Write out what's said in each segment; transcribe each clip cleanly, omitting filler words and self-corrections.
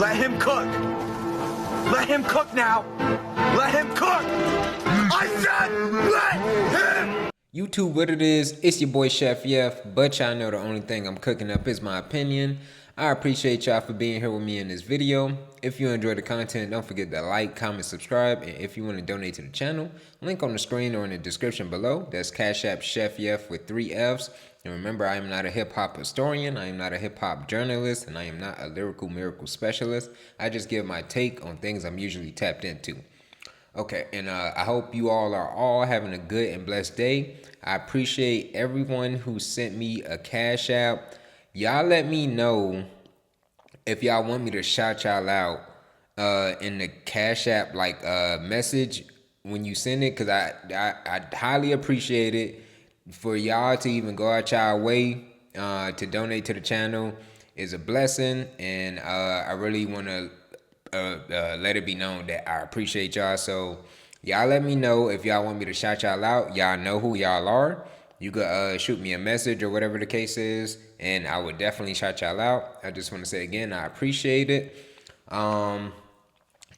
Let him cook. Let him cook now. Let him cook. I said let him. YouTube, what it is, it's your boy Chef Yef, but y'all know the only thing I'm cooking up is my opinion. I appreciate y'all for being here with me in this video. If you enjoy the content, don't forget to like, comment, subscribe, and if you want to donate to the channel, link on the screen or in the description below. That's Cash App Chef Yef with 3 F's. And remember, I am not a hip-hop historian, I am not a hip-hop journalist, and I am not a lyrical miracle specialist. I just give my take on things I'm usually tapped into. Okay, and I hope you all are having a good and blessed day. I appreciate everyone who sent me a Cash App. Y'all let me know if y'all want me to shout y'all out in the Cash App message when you send it, because I highly appreciate it. For y'all to even go out y'all way to donate to the channel is a blessing, and I really want to let it be known that I appreciate y'all. So y'all let me know if y'all want me to shout y'all out. Y'all know who y'all are. You could shoot me a message or whatever the case is, and I would definitely shout y'all out. I just want to say again, I appreciate it. And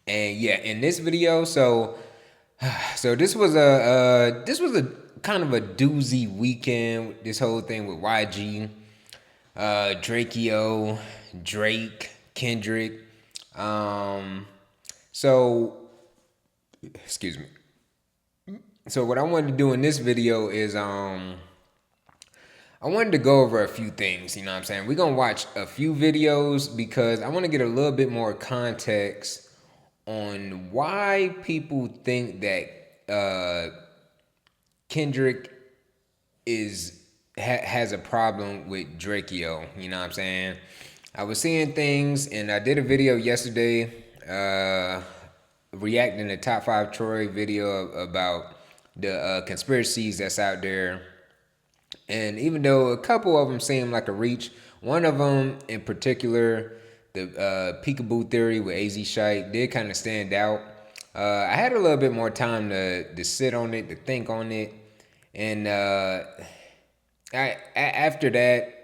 yeah, in this video, so this was a kind of a doozy weekend. This whole thing with YG, Drakeo, Drake, Kendrick. Excuse me. So what I wanted to do in this video is I wanted to go over a few things, you know what I'm saying? We're going to watch a few videos because I want to get a little bit more context on why people think that Kendrick has a problem with Drakeo, you know what I'm saying? I was seeing things, and I did a video yesterday reacting to Top 5 Troy video about the conspiracies that's out there. And even though a couple of them seem like a reach, one of them in particular, the peekaboo theory with AZ Shite, did kind of stand out. I had a little bit more time to sit on it, to think on it. And after that,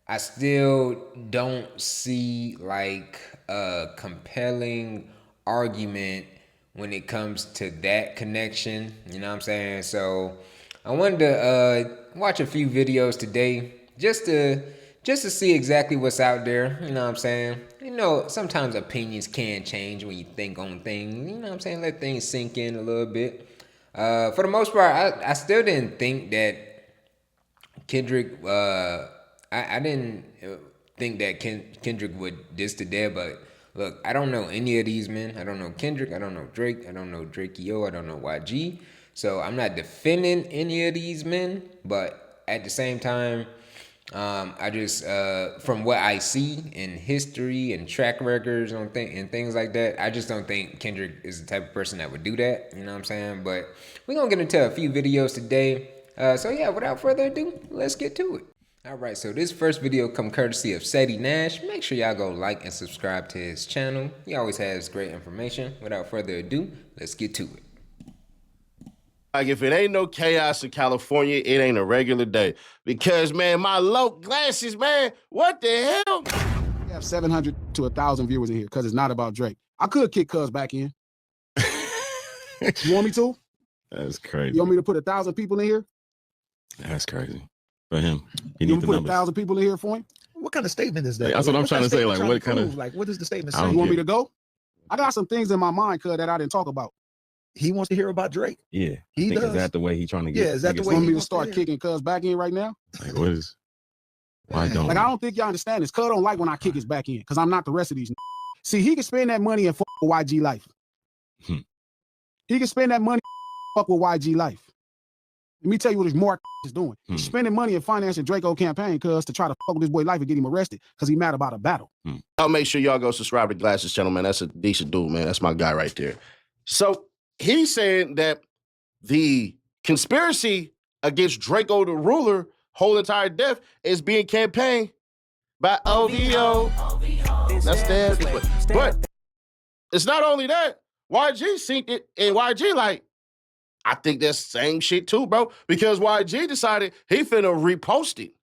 I still don't see like a compelling argument when it comes to that connection, you know what I'm saying? So I wanted to watch a few videos today just to see exactly what's out there, you know what I'm saying? You know, sometimes opinions can change when you think on things, you know what I'm saying? Let things sink in a little bit. For the most part, I still didn't think that Kendrick, I didn't think that Kendrick would diss to death, but look, I don't know any of these men. I don't know Kendrick. I don't know Drake. I don't know Drakeo. I don't know YG. So I'm not defending any of these men. But at the same time, I just, from what I see in history and track records and things like that, I just don't think Kendrick is the type of person that would do that. You know what I'm saying? But we're going to get into a few videos today. So yeah, without further ado, let's get to it. Alright, so this first video come courtesy of Sadie Nash. Make sure y'all go like and subscribe to his channel. He always has great information. Without further ado, let's get to it. Like, if it ain't no chaos in California, it ain't a regular day. Because, man, my low glasses, man, what the hell? We have 700 to 1,000 viewers in here because it's not about Drake. I could kick Cuz back in. You want me to? That's crazy. You want me to put 1,000 people in here? That's crazy. For him, he You needs want the me to put numbers. 1,000 people in here for him? What kind of statement is that? That's what I'm trying to say. Like, what kind of? Like, what does the statement I say? don't You want get me to go? I got some things in my mind, Cuz, that I didn't talk about. He wants to hear about Drake. Yeah, He I think does. is that the way he trying to get? Yeah, is that the niggas way You want he me to wants start hear? kicking Cuz back in right now? Like, what is? Why don't? Like, I don't think y'all understand this. Cuz don't like when I kick his back in because I'm not the rest of these. See, he can spend that money and fuck with YG life. Hmm. He can spend that money and fuck with YG life. Let me tell you what his more is doing. He's spending money and financing Drakeo campaign cuz to try to fuck with this boy life and get him arrested because he mad about a battle. I'll make sure y'all go subscribe to Glasses channel, man. That's a decent dude, man. That's my guy right there. So he's saying that the conspiracy against Draco the ruler, whole entire death, is being campaigned by OVO. That's that. But it's not only that. YG synced it, and YG like, I think that's the same shit too, bro. Because YG decided he finna repost it.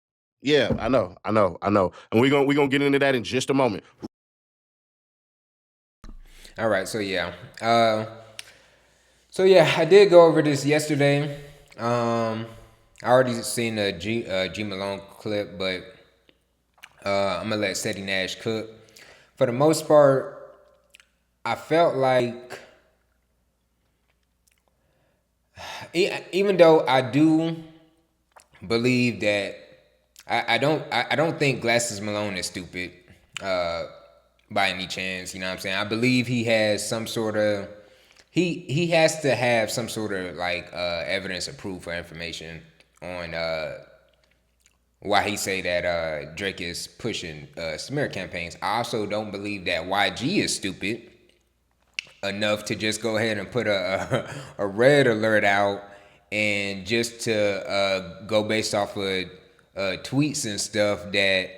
Yeah, I know. And we're gonna get into that in just a moment. All right, so yeah. I did go over this yesterday. I already seen the G Malone clip, but I'm gonna let Seti Nash cook. For the most part, I felt like even though I do believe that I don't think Glasses Malone is stupid by any chance. You know what I'm saying? I believe he has some sort of he has to have some sort of like evidence or proof or information on why he say that Drake is pushing smear campaigns. I also don't believe that YG is stupid enough to just go ahead and put a red alert out and just to go based off of tweets and stuff that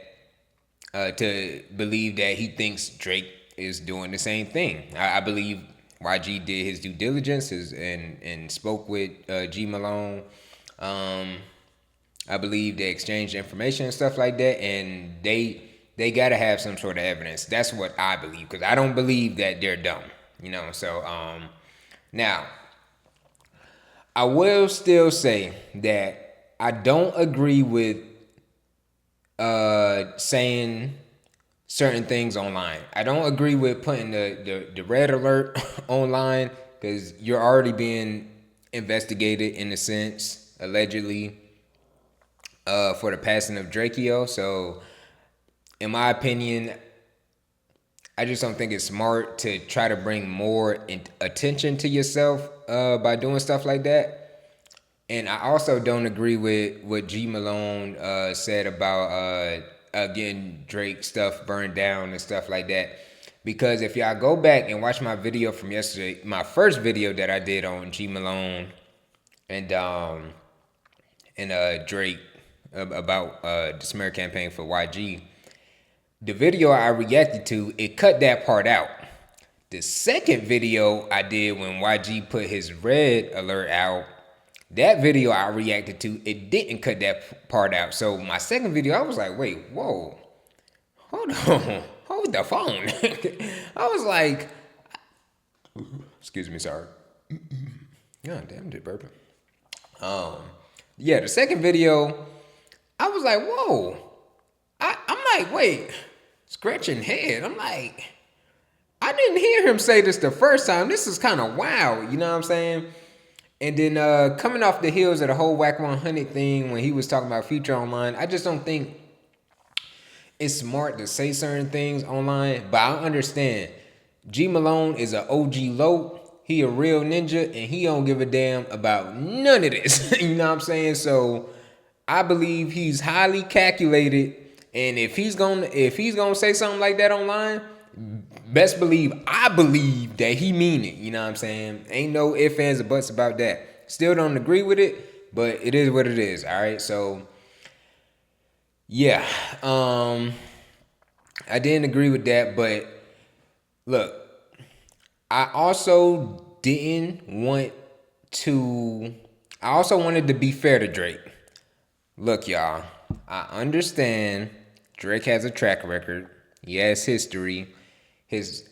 to believe that he thinks Drake is doing the same thing. I believe YG did his due diligence and spoke with G Malone. I believe they exchanged information and stuff like that, and they gotta have some sort of evidence. That's what I believe, because I don't believe that they're dumb. You know, so now I will still say that I don't agree with saying certain things online. I don't agree with putting the red alert online, because you're already being investigated in a sense, allegedly, for the passing of Drakeo. So in my opinion, I just don't think it's smart to try to bring more attention to yourself by doing stuff like that. And I also don't agree with what G Malone said about getting Drake stuff burned down and stuff like that. Because if y'all go back and watch my video from yesterday, my first video that I did on G Malone and Drake about the smear campaign for YG, the video I reacted to, it cut that part out. The second video I did when YG put his red alert out, that video I reacted to, it didn't cut that part out. So my second video, I was like, wait, whoa, hold on, hold the phone. I was like, excuse me, sorry. God damn, did burping. Yeah, the second video, I was like, whoa. I'm like, wait, scratching head. I'm like, I didn't hear him say this the first time. This is kind of wild, you know what I'm saying? And then coming off the heels of the whole Whack 100 thing when he was talking about Future online, I just don't think it's smart to say certain things online. But I understand. G Malone is an OG low. He a real ninja, and he don't give a damn about none of this. You know what I'm saying? So I believe he's highly calculated, and if he's gonna say something like that online, best believe I believe that he mean it. You know what I'm saying? Ain't no ifs, ands, or buts about that. Still don't agree with it, but it is what it is. All right, so yeah, I didn't agree with that, but look, I also wanted to be fair to Drake. Look, y'all, I understand Drake has a track record. He has history.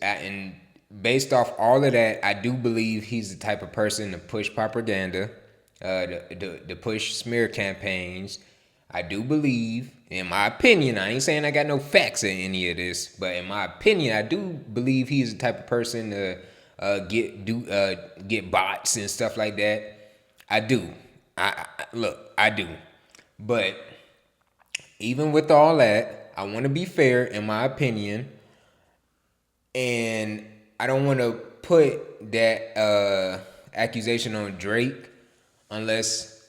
And based off all of that, I do believe he's the type of person to push propaganda, to push smear campaigns. I do believe, in my opinion, I ain't saying I got no facts in any of this, but in my opinion, I do believe he's the type of person to get bots and stuff like that. I do. I do. But even with all that, I want to be fair in my opinion, and I don't want to put that accusation on Drake unless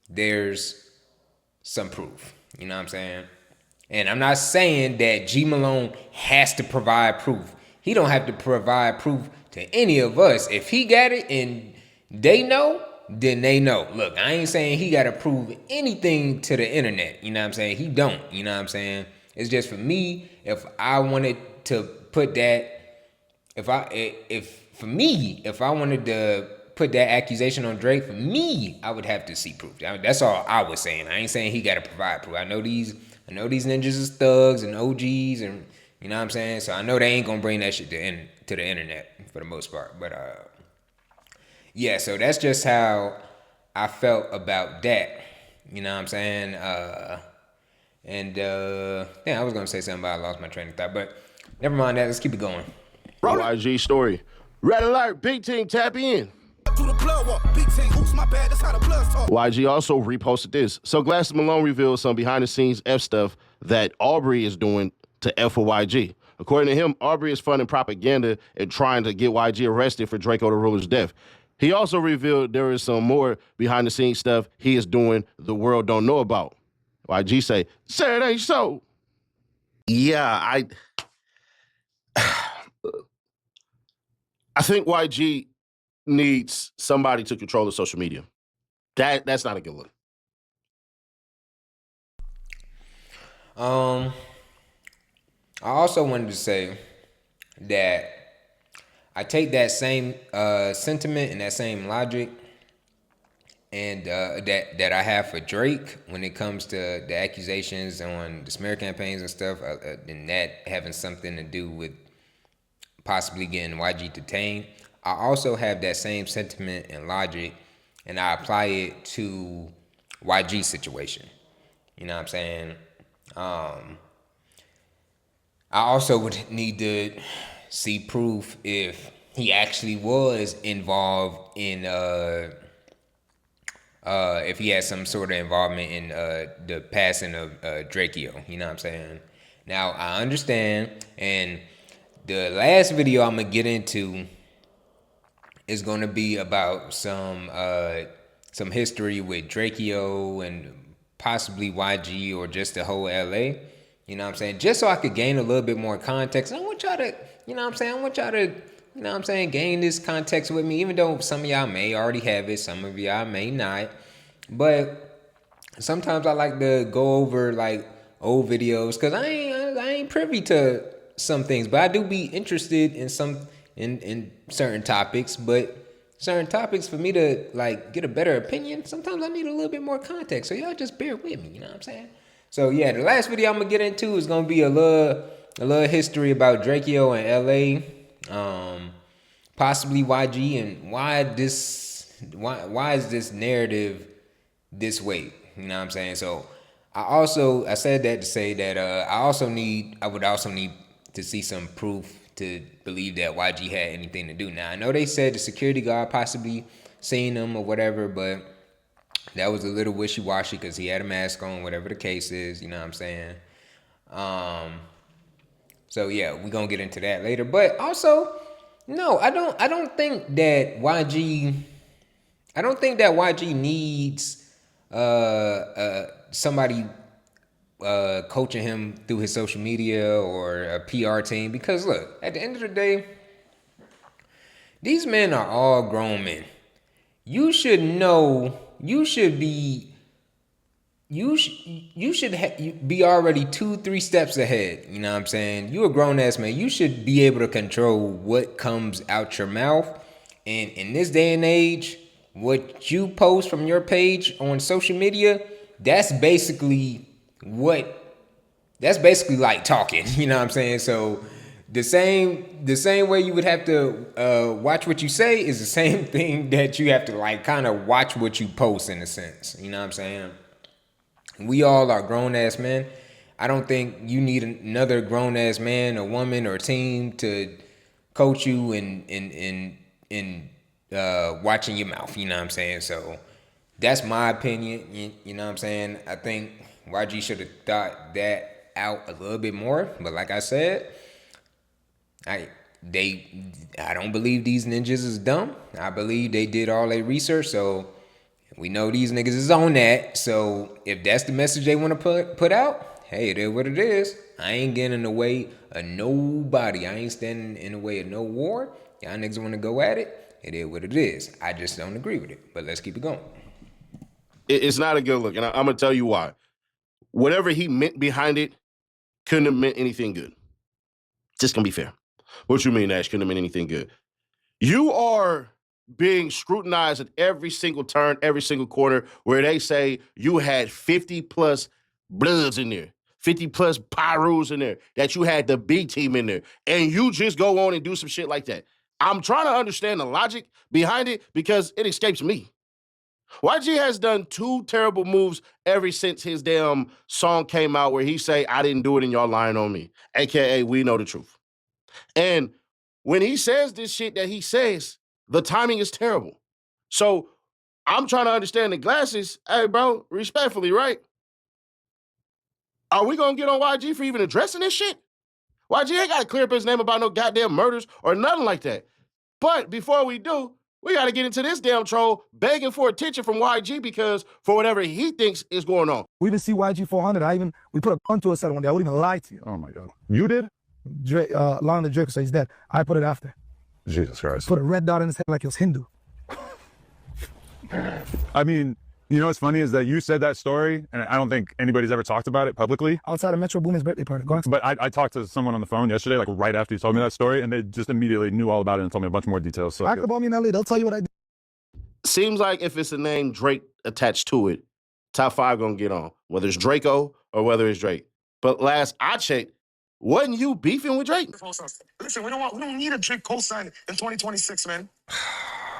there's some proof. You know what I'm saying? And I'm not saying that G Malone has to provide proof. He don't have to provide proof to any of us. If he got it and they know, then they know. Look, I ain't saying he got to prove anything to the internet. You know what I'm saying? He don't. You know what I'm saying? It's just for me, if I wanted to put that, if I wanted to put that accusation on Drake, for me, I would have to see proof. That's all I was saying. I ain't saying he got to provide proof. I know these ninjas is thugs and OGs, and You know what I'm saying? So I know they ain't gonna bring that shit to the internet for the most part. But yeah, so that's just how I felt about that. You know what I'm saying? Yeah, I was gonna say something, but I lost my train of thought. But never mind that. Let's keep it going. YG story. Red alert, big team, tap in. YG also reposted this. So Glasses Malone revealed some behind the scenes F stuff that Aubrey is doing to F with YG. According to him, Aubrey is funding propaganda and trying to get YG arrested for Drakeo the Ruler's death. He also revealed there is some more behind the scenes stuff he is doing the world don't know about. YG say, it ain't so. Yeah, I think YG needs somebody to control the social media. That's not a good look. I also wanted to say that I take that same sentiment and that same logic and that I have for Drake when it comes to the accusations on the smear campaigns and stuff, and that having something to do with possibly getting YG detained. I also have that same sentiment and logic, and I apply it to YG's situation. You know what I'm saying? I also would need to see proof if he actually was involved in if he had some sort of involvement in the passing of Drakeo. You know what I'm saying? Now I understand, and the last video I'm gonna get into is gonna be about some history with Drakeo and possibly YG or just the whole LA. You know what I'm saying? Just so I could gain a little bit more context. I want y'all to, you know what I'm saying? I want y'all to, you know what I'm saying, gain this context with me, even though some of y'all may already have it, some of y'all may not. But sometimes I like to go over like old videos because I ain't privy to some things, but I do be interested in in certain topics. But certain topics, for me to like get a better opinion, sometimes I need a little bit more context. So y'all just bear with me, you know what I'm saying? So yeah, the last video I'm gonna get into is gonna be a little history about Drakeo and LA, possibly YG, and why is this narrative this way? You know what I'm saying? So I said that to say that I would also need to see some proof to believe that YG had anything to do. Now I know they said the security guard possibly seen him or whatever, but that was a little wishy-washy because he had a mask on, whatever the case is, you know what I'm saying? So yeah, we're gonna get into that later. But also, no, I don't think that YG needs somebody coaching him through his social media or a PR team, because look, at the end of the day, these men are all grown men. You should know, you should be already 2-3 steps ahead. You know what I'm saying? You a grown ass man. You should be able to control what comes out your mouth. And in this day and age, what you post from your page on social media, that's basically like talking. You know what I'm saying? So the same way you would have to watch what you say is the same thing that you have to like kind of watch what you post, in a sense. You know what I'm saying? We all are grown ass men. I don't think you need another grown ass man or woman or team to coach you in watching your mouth. You know what I'm saying? So that's my opinion. You know what I'm saying? I think YG should have thought that out a little bit more. But like I said, I don't believe these ninjas is dumb. I believe they did all their research. So we know these niggas is on that. So if that's the message they want to put out, hey, it is what it is. I ain't getting in the way of nobody. I ain't standing in the way of no war. Y'all niggas want to go at it. It is what it is. I just don't agree with it. But let's keep it going. It's not a good look, and I'm going to tell you why. Whatever he meant behind it couldn't have meant anything good. Just going to be fair. What you mean, Ash? Couldn't have meant anything good. You are being scrutinized at every single turn, every single corner, where they say you had 50 plus bloods in there, 50 plus Pyrus in there, that you had the B team in there, and you just go on and do some shit like that. I'm trying to understand the logic behind it because it escapes me. YG has done 2 terrible moves ever since his damn song came out where he say, I didn't do it and y'all lying on me, AKA we know the truth. And when he says this shit that he says, the timing is terrible. So I'm trying to understand the glasses. Hey, bro, respectfully, right? Are we going to get on YG for even addressing this shit? YG ain't got to clear up his name about no goddamn murders or nothing like that. But before we do, we got to get into this damn troll begging for attention from YG because for whatever he thinks is going on. We even see YG 400. We put a gun to a set one day. I wouldn't even lie to you. Oh my God. You did? Drake, Lana the Drake says he's dead. I put it after. Jesus Christ. Put a red dot in his head like he was Hindu. I mean, you know what's funny is that you said that story, and I don't think anybody's ever talked about it publicly. Outside of Metro Boomin's birthday party. Go on. But I talked to someone on the phone yesterday, like right after you told me that story, and they just immediately knew all about it and told me a bunch more details. So Ask about me in LA. They'll tell you what I did. Seems like if it's a name Drake attached to it, top 5 gonna get on, whether it's Drakeo or whether it's Drake. But last I checked, wasn't you beefing with Drake? Listen, we don't need a Drake cosign in 2026, man.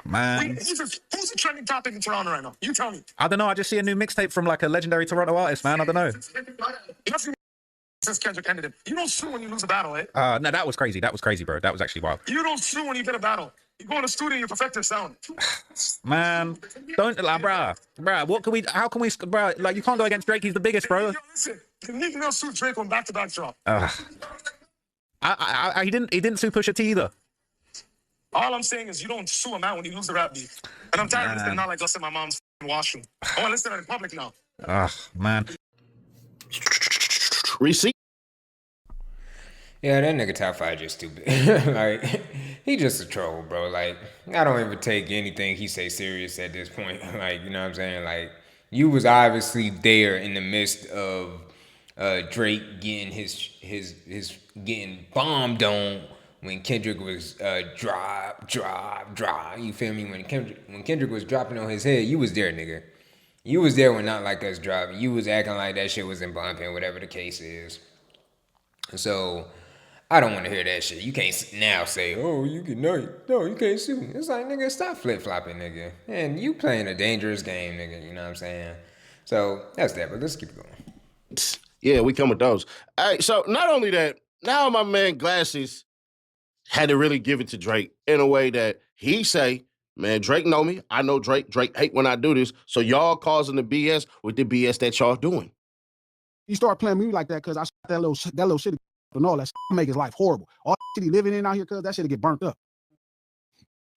Man, Who's the trending topic in Toronto right now? You tell me. I don't know. I just see a new mixtape from like a legendary Toronto artist, man. I don't know. Since Kendrick ended it. You don't sue when you lose a battle, eh? No, that was crazy. That was crazy, bro. That was actually wild. You don't sue when you get a battle. You go in the studio, you perfect your sound. Man, don't like, bruh. What can we? How can we, bruh? Like, you can't go against Drake. He's the biggest, bro. Yo, listen, Meek Mill sued Drake on back-to-back drop. He didn't sue Pusha T either. All I'm saying is you don't sue a man when you lose the rap beef. And I'm tired of listening not like us in my mom's washroom. I want to listen in public now. Man. Receipt. Yeah, that nigga top 5 just stupid. Like, he just a troll, bro. Like, I don't even take anything he say serious at this point. Like, you know what I'm saying? Like, you was obviously there in the midst of Drake getting his getting bombed on when Kendrick was drop. You feel me? When Kendrick was dropping on his head, you was there, nigga. You was there when Not Like Us dropped. You was acting like that shit wasn't bumping, whatever the case is. So I don't want to hear that shit. You can't now say, oh, you can no, you can't sue. It's like, nigga, stop flip-flopping, nigga. And you playing a dangerous game, nigga. You know what I'm saying? So that's that, but let's keep going. Yeah, we come with those. All right, so not only that, now my man Glasses had to really give it to Drake in a way that he say, man, Drake know me. I know Drake. Drake hate when I do this. So y'all causing the BS with the BS that y'all doing. He started playing me like that because I shot that little shit and all that shit make his life horrible. All that shit he living in out here, cuz that shit get burnt up.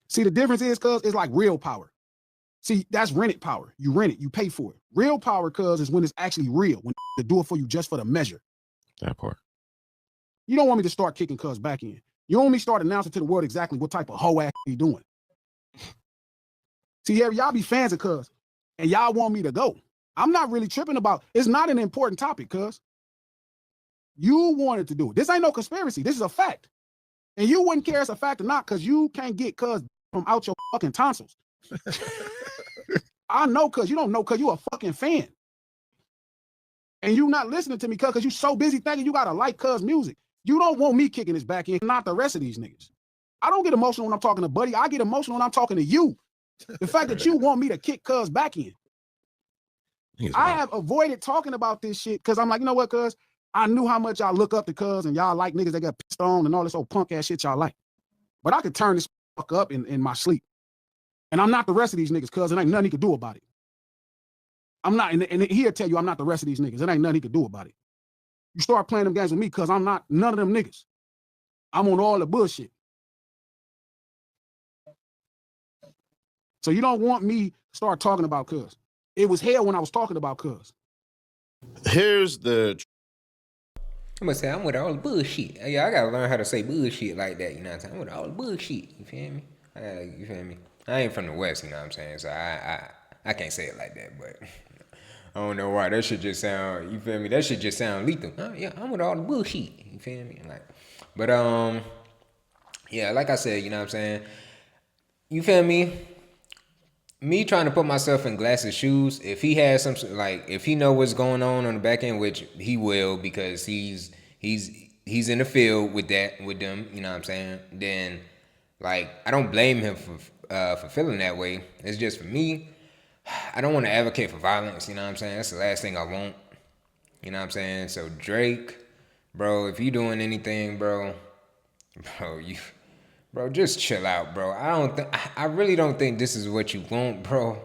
See, the difference is, cuz it's like real power. See, that's rented power. You rent it, you pay for it. Real power, cuz, is when it's actually real, when they do it for you just for the measure. That part. You don't want me to start kicking cuz back in. You want me to start announcing to the world exactly what type of hoe ass he doing. See, here, y'all be fans of cuz, and y'all want me to go. I'm not really tripping about, it's not an important topic, cuz. You wanted to do it. This ain't no conspiracy. This is a fact. And you wouldn't care it's a fact or not because you can't get cuz from out your fucking tonsils. I know cuz you don't know cuz you a fucking fan. And you not listening to me cuz you so busy thinking you gotta like cuz music. You don't want me kicking this back in, not the rest of these niggas. I don't get emotional when I'm talking to Buddy. I get emotional when I'm talking to you. The fact that you want me to kick cuz back in. I have avoided talking about this shit because I'm like, you know what, cuz? I knew how much y'all look up to cuz and y'all like niggas that got pissed on and all this old punk ass shit y'all like. But I could turn this fuck up in my sleep. And I'm not the rest of these niggas, cuz, and ain't nothing he could do about it. I'm not, and he'll tell you I'm not the rest of these niggas. It ain't nothing he could do about it. You start playing them games with me, cuz I'm not none of them niggas. I'm on all the bullshit. So you don't want me to start talking about cuz. It was hell when I was talking about cuz. Here's the... I'm gonna say I'm with all the bullshit. Yeah, I gotta learn how to say bullshit like that. You know what I'm saying? I'm with all the bullshit. You feel me? You feel me? I ain't from the West. You know what I'm saying? So I can't say it like that. But I don't know why. That should just sound. You feel me? That should just sound lethal. Yeah, I'm with all the bullshit. You feel me? Like, but yeah, like I said, you know what I'm saying? You feel me? me trying to put myself in Glass's shoes, if he has some like if he know what's going on the back end, which he will because he's in the field with that with them, you know what I'm saying? Then like I don't blame him for feeling that way. It's just for me, I don't want to advocate for violence, you know what I'm saying? That's the last thing I want. You know what I'm saying? So Drake, bro, if you doing anything, bro, bro, just chill out, bro. I really don't think this is what you want, bro.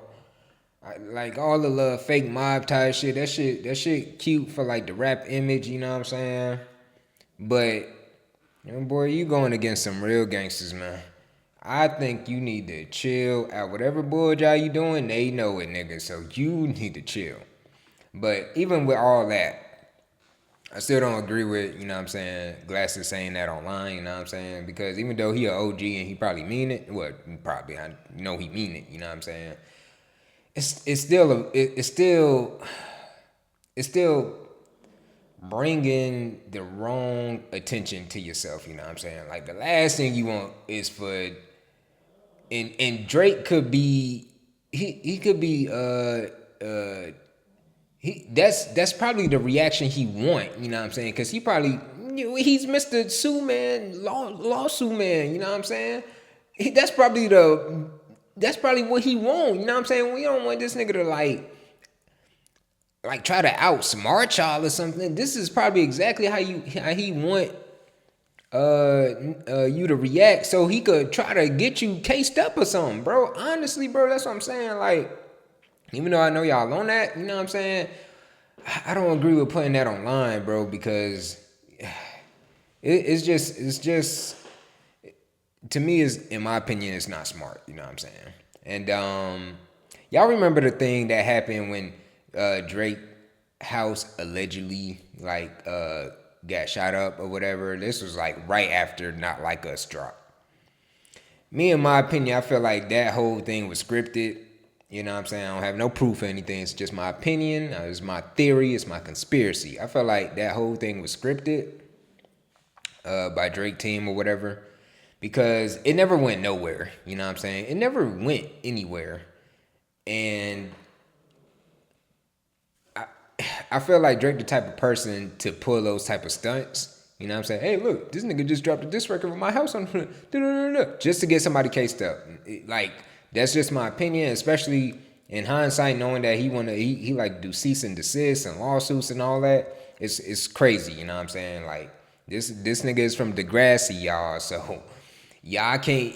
Like all the little fake mob type shit, that shit cute for like the rap image, you know what I'm saying? But, boy, you going against some real gangsters, man. I think you need to chill at whatever bullshit you doing. They know it, nigga. So you need to chill. But even with all that, I still don't agree with, you know what I'm saying, Glasses saying that online, you know what I'm saying? Because even though he an OG and he probably mean it, well, probably, I know he mean it, you know what I'm saying? It's still bringing the wrong attention to yourself, you know what I'm saying? Like the last thing you want is for, and Drake could be, he could be, that's probably the reaction he want, you know what I'm saying? Because he probably, he's Mr. Sue Man, lawsuit man, you know what I'm saying? That's probably what he want, you know what I'm saying? We don't want this nigga to like try to outsmart y'all or something. This is probably exactly how he want you to react so he could try to get you cased up or something, bro. Honestly, bro, that's what I'm saying. Like, even though I know y'all on that, you know what I'm saying? I don't agree with putting that online, bro, because it's just to me is in my opinion it's not smart, you know what I'm saying? And y'all remember the thing that happened when Drake house allegedly got shot up or whatever. This was like right after Not Like Us dropped. Me, in my opinion, I feel like that whole thing was scripted. You know what I'm saying? I don't have no proof or anything. It's just my opinion. It's my theory. It's my conspiracy. I feel like that whole thing was scripted by Drake team or whatever because it never went nowhere. You know what I'm saying? It never went anywhere. And I feel like Drake the type of person to pull those type of stunts. You know what I'm saying? Hey, look, this nigga just dropped a diss record with my house on just to get somebody cased up. Like, that's just my opinion, especially in hindsight, knowing that he like do cease and desist and lawsuits and all that. It's crazy, you know what I'm saying? Like, this nigga is from Degrassi, y'all, so y'all can't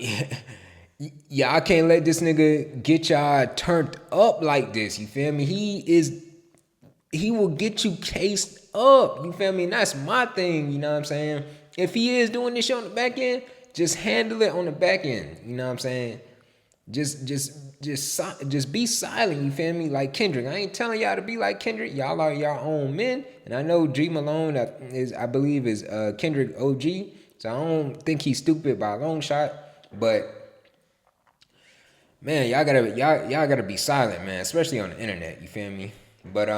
let this nigga get y'all turned up like this, you feel me? He will get you cased up. You feel me? And that's my thing, you know what I'm saying? If he is doing this shit on the back end, just handle it on the back end. You know what I'm saying? Just be silent, you feel me? Like Kendrick. I ain't telling y'all to be like Kendrick. Y'all are your own men. And I know G Malone I believe is Kendrick OG. So I don't think he's stupid by a long shot. But man, y'all gotta be silent, man, especially on the internet, you feel me? But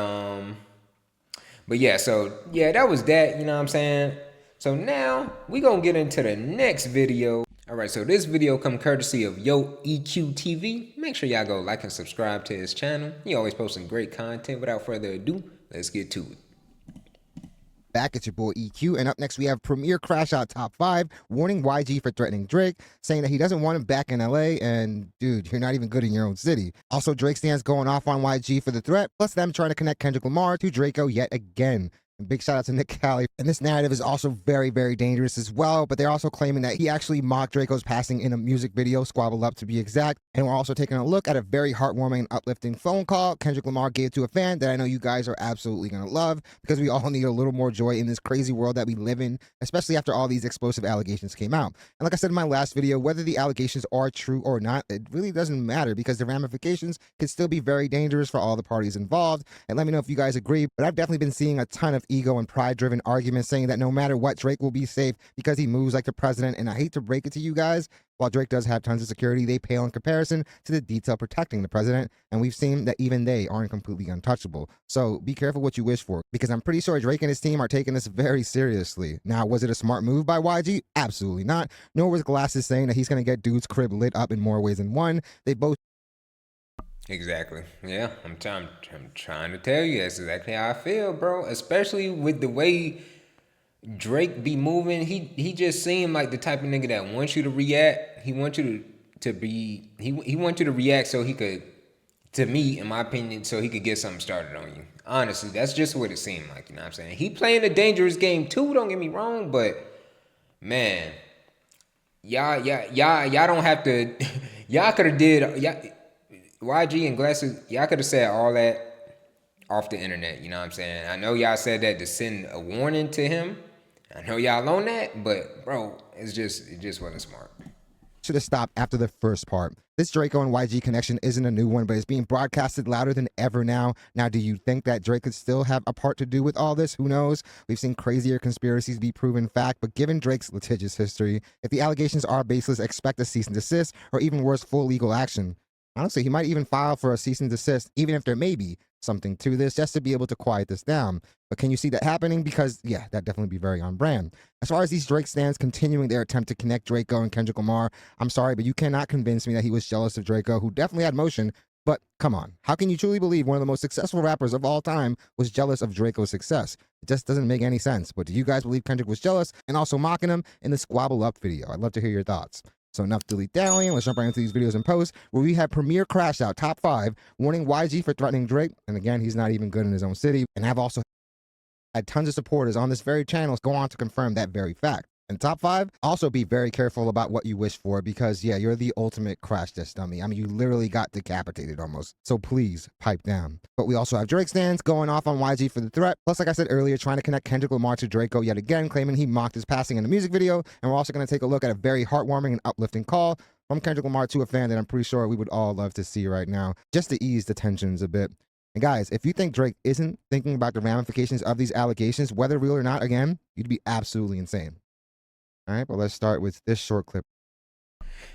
yeah, so yeah, that was that, you know what I'm saying? So now we gonna get into the next video. All right, so this video come courtesy of Yo EQ TV. Make sure y'all go like and subscribe to his channel. He always posting great content. Without further ado, let's get to it. Back, it's your boy EQ, and up next we have Premier Crash Out Top 5 warning YG for threatening Drake, saying that he doesn't want him back in LA, and dude, you're not even good in your own city. Also, Drake stands going off on YG for the threat, plus them trying to connect Kendrick Lamar to Drakeo yet again. And big shout out to Nick Cali. And this narrative is also very, very dangerous as well, but they're also claiming that he actually mocked Drakeo's passing in a music video, Squabble Up to be exact. And we're also taking a look at a very heartwarming and uplifting phone call Kendrick Lamar gave to a fan that I know you guys are absolutely going to love, because we all need a little more joy in this crazy world that we live in, especially after all these explosive allegations came out. And like I said in my last video, whether the allegations are true or not, it really doesn't matter, because the ramifications could still be very dangerous for all the parties involved. And let me know if you guys agree, but I've definitely been seeing a ton of ego and pride-driven arguments saying that no matter what, Drake will be safe because he moves like the president. And I hate to break it to you guys, while Drake does have tons of security, they pale in comparison to the detail protecting the president, and we've seen that even they aren't completely untouchable. So be careful what you wish for, because I'm pretty sure Drake and his team are taking this very seriously. Now, was it a smart move by YG? Absolutely not. Nor was Glasses saying that he's going to get dude's crib lit up in more ways than one. They both Exactly. Yeah, I'm trying to tell you that's exactly how I feel, bro. Especially with the way Drake be moving. He just seemed like the type of nigga that wants you to react. He wants you to be he wants you to react so he could, to me, in my opinion, so he could get something started on you. Honestly, that's just what it seemed like. You know what I'm saying? He playing a dangerous game too. Don't get me wrong, but man, y'all don't have to. Y'all could have did y'all, YG and Glasses. Y'all could have said all that off the internet. You know what I'm saying? I know y'all said that to send a warning to him. I know y'all on that, but bro, it just wasn't smart. Should have stopped after the first part. This Draco and YG connection isn't a new one, but it's being broadcasted louder than ever now. Now, do you think that Drake could still have a part to do with all this? Who knows? We've seen crazier conspiracies be proven fact, but given Drake's litigious history, if the allegations are baseless, expect a cease and desist, or even worse, full legal action. Honestly, he might even file for a cease and desist, even if there may be something to this, just to be able to quiet this down. But can you see that happening? Because, yeah, that'd definitely be very on brand. As far as these Drake stands continuing their attempt to connect Draco and Kendrick Lamar, I'm sorry, but you cannot convince me that he was jealous of Draco, who definitely had motion. But come on, how can you truly believe one of the most successful rappers of all time was jealous of Draco's success? It just doesn't make any sense. But do you guys believe Kendrick was jealous and also mocking him in the Squabble Up video? I'd love to hear your thoughts. So enough dilly-dallying. Let's jump right into these videos and posts where we have Premier Crash Out Top 5 warning YG for threatening Drake. And again, he's not even good in his own city. And have also had tons of supporters on this very channel go on to confirm that very fact. And top 5, also be very careful about what you wish for because, yeah, you're the ultimate crash test dummy. I mean, you literally got decapitated almost. So please, pipe down. But we also have Drake stands going off on YG for the threat. Plus, like I said earlier, trying to connect Kendrick Lamar to Draco yet again, claiming he mocked his passing in a music video. And we're also going to take a look at a very heartwarming and uplifting call from Kendrick Lamar to a fan that I'm pretty sure we would all love to see right now, just to ease the tensions a bit. And guys, if you think Drake isn't thinking about the ramifications of these allegations, whether real or not, again, you'd be absolutely insane. All right, but let's start with this short clip.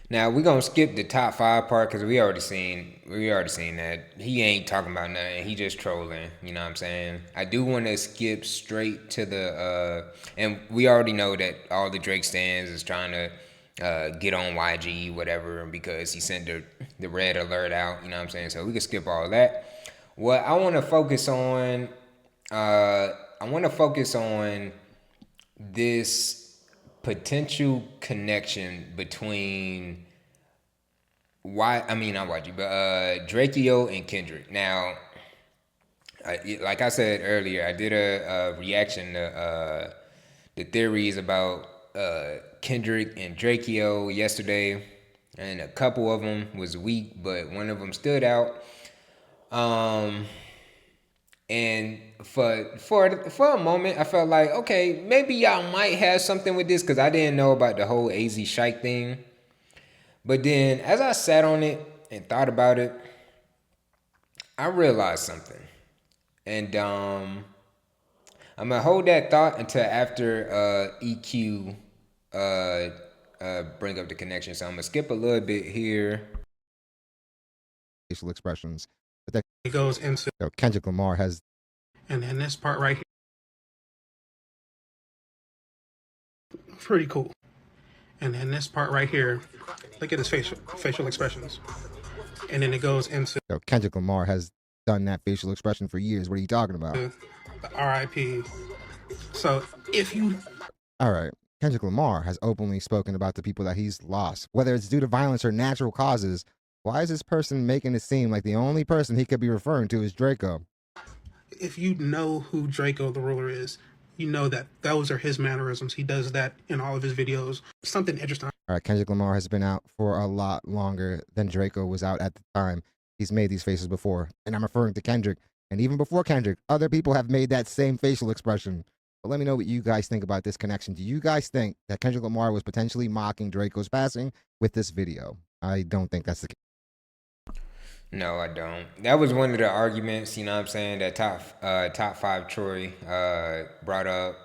Now we're gonna skip the top 5 part because we already seen that he ain't talking about nothing. He just trolling. You know what I'm saying? I do want to skip straight to the and we already know that all the Drake stands is trying to get on YG whatever because he sent the red alert out. You know what I'm saying? So we can skip all that. What I want to focus on, this potential connection between not YG, but Drakeo and Kendrick. Now, like I said earlier, I did a reaction to the theories about Kendrick and Drakeo yesterday, and a couple of them was weak, but one of them stood out. And for a moment, I felt like, okay, maybe y'all might have something with this because I didn't know about the whole AZ Shike thing. But then, as I sat on it and thought about it, I realized something, and I'm gonna hold that thought until after EQ bring up the connection. So I'm gonna skip a little bit here. Facial expressions. But that It goes into Kendrick Lamar has, and then this part right here, pretty cool. And then this part right here, look at his facial expressions. And then it goes into Kendrick Lamar has done that facial expression for years. What are you talking about? the RIP. So if you All right. Kendrick Lamar has openly spoken about the people that he's lost, whether it's due to violence or natural causes. Why is this person making it seem like the only person he could be referring to is Draco? if you know who Draco the Ruler is, you know that those are his mannerisms. He does that in all of his videos. Something interesting. All right, Kendrick Lamar has been out for a lot longer than Draco was out at the time. He's made these faces before, and I'm referring to Kendrick. And even before Kendrick, other people have made that same facial expression. But let me know what you guys think about this connection. Do you guys think that Kendrick Lamar was potentially mocking Draco's passing with this video? I don't think that's the case. No, I don't. That was one of the arguments, you know what I'm saying, that top 5 Troy brought up.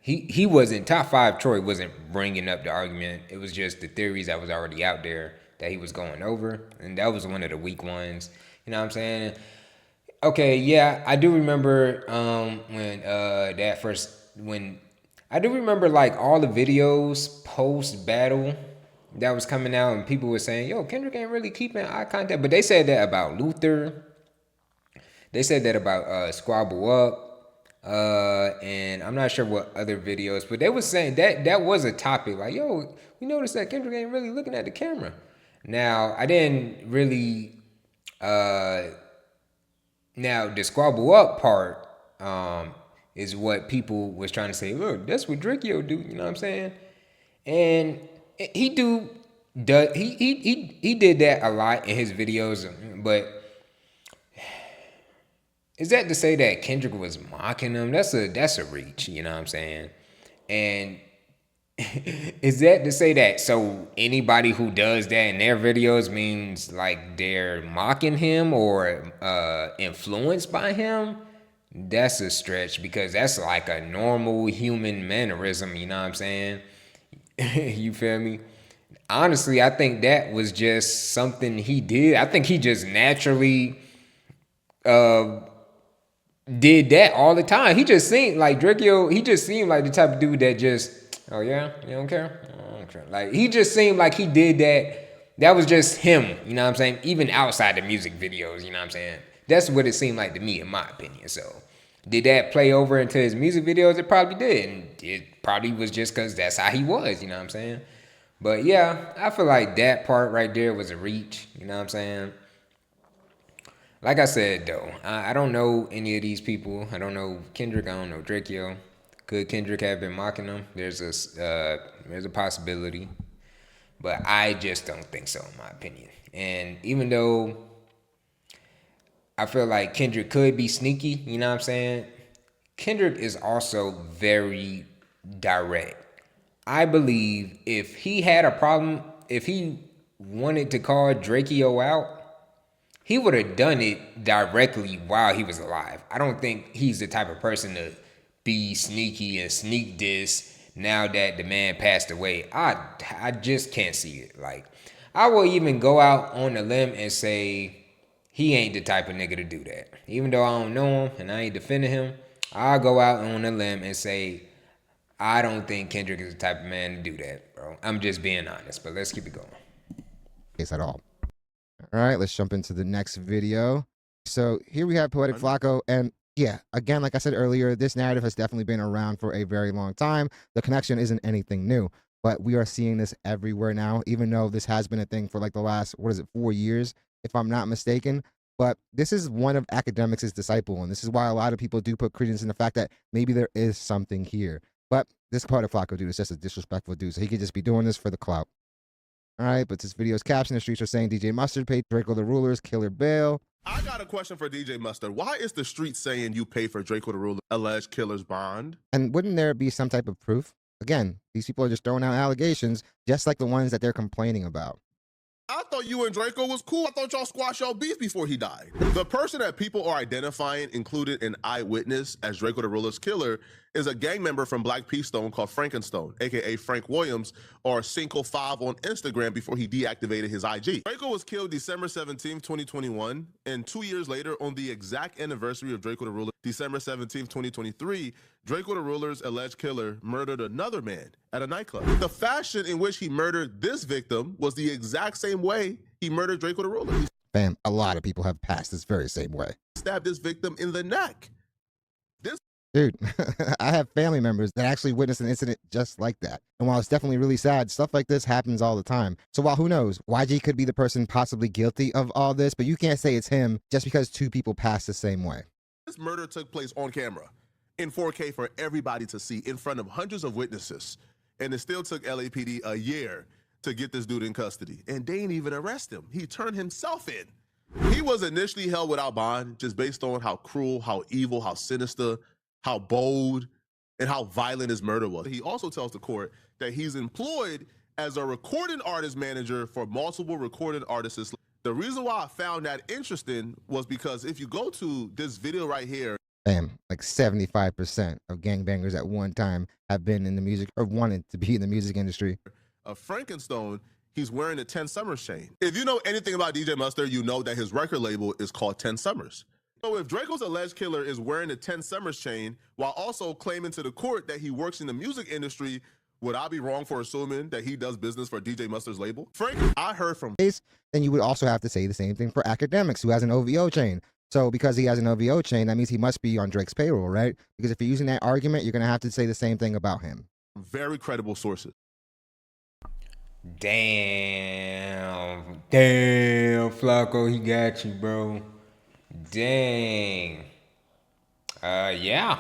He wasn't, top 5 Troy wasn't bringing up the argument. It was just the theories that was already out there that he was going over. And that was one of the weak ones. You know what I'm saying? Okay, yeah, I do remember when I do remember like all the videos post battle that was coming out, and people were saying, "Yo, Kendrick ain't really keeping eye contact." But they said that about Luther. They said that about Squabble Up, and I'm not sure what other videos, but they were saying that that was a topic. Like, yo, we noticed that Kendrick ain't really looking at the camera. Now, I didn't really. Now, the Squabble Up part is what people was trying to say. Look, that's what Drakeo do. You know what I'm saying? And he he did that a lot in his videos, but is that to say that Kendrick was mocking him? That's a reach, you know what I'm saying? And is that to say that so anybody who does that in their videos means like they're mocking him or influenced by him? That's a stretch because that's like a normal human mannerism, you know what I'm saying? You feel me? Honestly, I think that was just something he did. I think he just naturally did that all the time. He just seemed like Drakeo. He just seemed like the type of dude that just, oh yeah, you don't care. I don't care. Like he just seemed like he did that. That was just him. You know what I'm saying? Even outside the music videos. You know what I'm saying? That's what it seemed like to me, in my opinion. So, did that play over into his music videos? It probably did, and it probably was just because that's how he was. You know what I'm saying? But yeah, I feel like that part right there was a reach. You know what I'm saying? Like I said though, I don't know any of these people. I don't know Kendrick. I don't know Drakeo. Could Kendrick have been mocking them? There's a possibility, but I just don't think so, in my opinion. And even though I feel like Kendrick could be sneaky, you know what I'm saying? Kendrick is also very direct. I believe if he had a problem, if he wanted to call Drakeo out, he would have done it directly while he was alive. I don't think he's the type of person to be sneaky and sneak this now that the man passed away. I just can't see it. Like, I will even go out on a limb and say he ain't the type of nigga to do that. Even though I don't know him and I ain't defending him, I'll go out on a limb and say I don't think Kendrick is the type of man to do that, bro. I'm just being honest, but let's keep it going. Case at all. All right, let's jump into the next video. So here we have Poetic Flacco, and yeah, again, like I said earlier, this narrative has definitely been around for a very long time. The connection isn't anything new, but we are seeing this everywhere now, even though this has been a thing for like the last, 4 years, if I'm not mistaken. But this is one of Academics' disciple, and this is why a lot of people do put credence in the fact that maybe there is something here. But this Poetic Flacco dude is just a disrespectful dude, so he could just be doing this for the clout. All right, but this video's caption, the streets are saying DJ Mustard paid Drakeo the Ruler's killer bail. I got a question for DJ Mustard. Why is the street saying you pay for Drakeo the Ruler alleged killer's bond? And wouldn't there be some type of proof? Again, these people are just throwing out allegations, just like the ones that they're complaining about. I thought you and Drakeo was cool. I thought y'all squashed y'all beef before he died. The person that people are identifying, included an eyewitness as Drakeo the Ruler's killer, is a gang member from Black P Stone called Frankenstone, aka Frank Williams, or Cinco5 on Instagram before he deactivated his IG. Drakeo was killed December 17, 2021, and 2 years later, on the exact anniversary of Drakeo the Ruler, December 17, 2023, Drakeo the Ruler's alleged killer murdered another man at a nightclub. The fashion in which he murdered this victim was the exact same way he murdered Drakeo the Ruler. He Fam, a lot of people have passed this very same way. stabbed this victim in the neck. Dude, I have family members that actually witnessed an incident just like that. And while it's definitely really sad, stuff like this happens all the time. So while who knows, YG could be the person possibly guilty of all this, but you can't say it's him just because two people passed the same way. This murder took place on camera in 4K for everybody to see in front of hundreds of witnesses. And it still took LAPD a year to get this dude in custody. And they didn't even arrest him. He turned himself in. He was initially held without bond just based on how cruel, how evil, how sinister, how bold, and how violent his murder was. He also tells the court that he's employed as a recording artist manager for multiple recording artists. The reason why I found that interesting was because if you go to this video right here, Bam, like 75% of gangbangers at one time have been in the music or wanted to be in the music industry. Frankenstone, he's wearing a 10 Summers chain. If you know anything about DJ Mustard, you know that his record label is called 10 Summers. So if Draco's alleged killer is wearing a 10 Summers chain while also claiming to the court that he works in the music industry, would I be wrong for assuming that he does business for DJ Mustard's label? Frank, I heard from then you would also have to say the same thing for Academics, who has an OVO chain. So because he has an OVO chain, that means he must be on Drake's payroll, right? Because if you're using that argument, you're going to have to say the same thing about him. very credible sources. Damn, Flacco, he got you, bro. Dang. Yeah.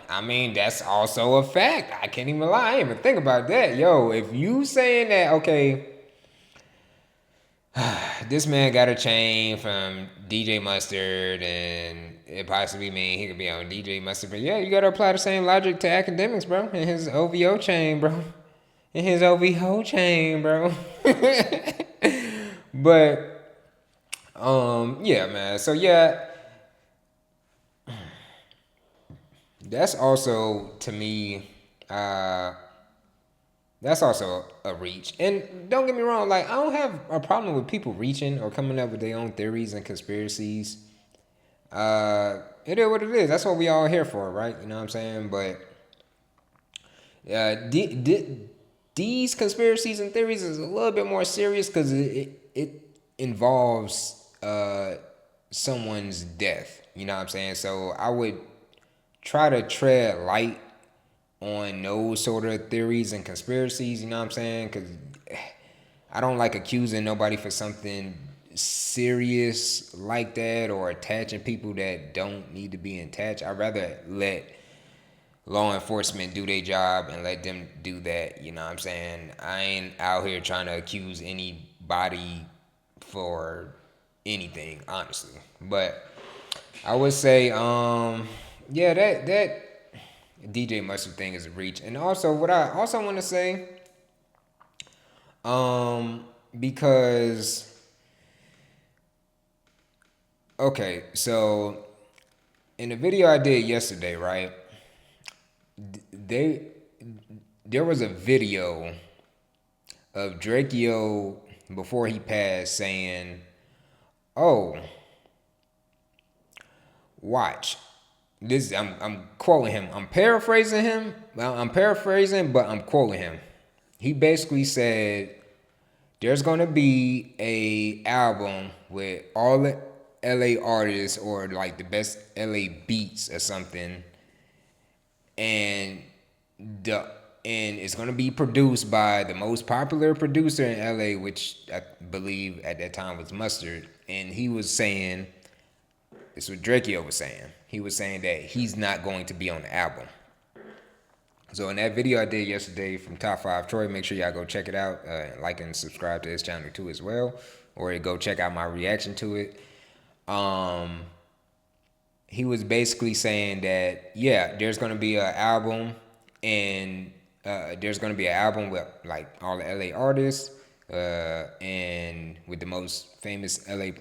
I mean, that's also a fact. I can't even lie. I didn't even think about that. Yo, if you saying that, okay, this man got a chain from DJ Mustard, and it possibly mean he could be on DJ Mustard. But yeah, you got to apply the same logic to Academics, bro, in his OVO chain, bro. But yeah, man. So yeah, that's also, to me, that's also a reach. And don't get me wrong, like, I don't have a problem with people reaching or coming up with their own theories and conspiracies. It is what it is. That's what we all here for, right? You know what I'm saying? But these conspiracies and theories is a little bit more serious because it involves someone's death. You know what I'm saying? So I would try to tread light on those sort of theories and conspiracies. You know what I'm saying? Because I don't like accusing nobody for something serious like that or attaching people that don't need to be attached. I'd rather let law enforcement do their job and let them do that. You know what I'm saying? I ain't out here trying to accuse anybody for anything, honestly. But I would say, yeah, that DJ Mustard thing is a reach. And also, what I also want to say, because, okay, so in the video I did yesterday, right? There was a video of Drakeo before he passed saying, "Oh, watch this." I'm quoting him. I'm paraphrasing him. I'm paraphrasing, but I'm quoting him. He basically said, "There's gonna be a album with all the LA artists or like the best LA beats or something, and it's gonna be produced by the most popular producer in LA, which I believe at that time was Mustard." And he was saying, this is what Drakeo was saying. He was saying that he's not going to be on the album. So in that video I did yesterday from Top 5 Troy, make sure y'all go check it out, like and subscribe to his channel too as well, or go check out my reaction to it. He was basically saying that, yeah, there's going to be an album, and there's going to be an album with like all the LA artists, and with the most famous LA,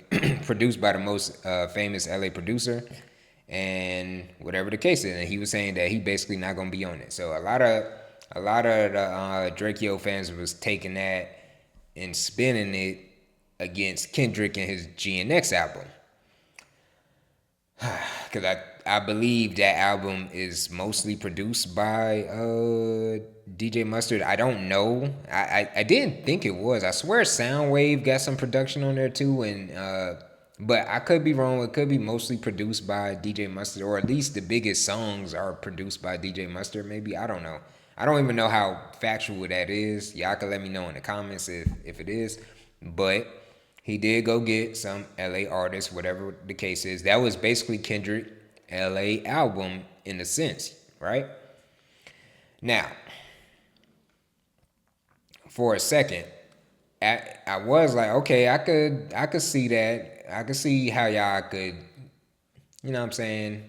produced by the most famous LA producer, and whatever the case is. And he was saying that he basically not going to be on it. So a lot of the Drakeo fans was taking that and spinning it against Kendrick and his GNX album. Because I believe that album is mostly produced by DJ Mustard. I don't know. I didn't think it was. I swear Soundwave got some production on there too, and but I could be wrong. It could be mostly produced by DJ Mustard, or at least the biggest songs are produced by DJ Mustard. Maybe, I don't know. I don't even know how factual that is. Y'all can let me know in the comments if it is. But he did go get some LA artists, whatever the case is. That was basically Kendrick LA album in a sense, right? Now, for a second, I was like, okay, I could see that. I could see how y'all could, you know what I'm saying,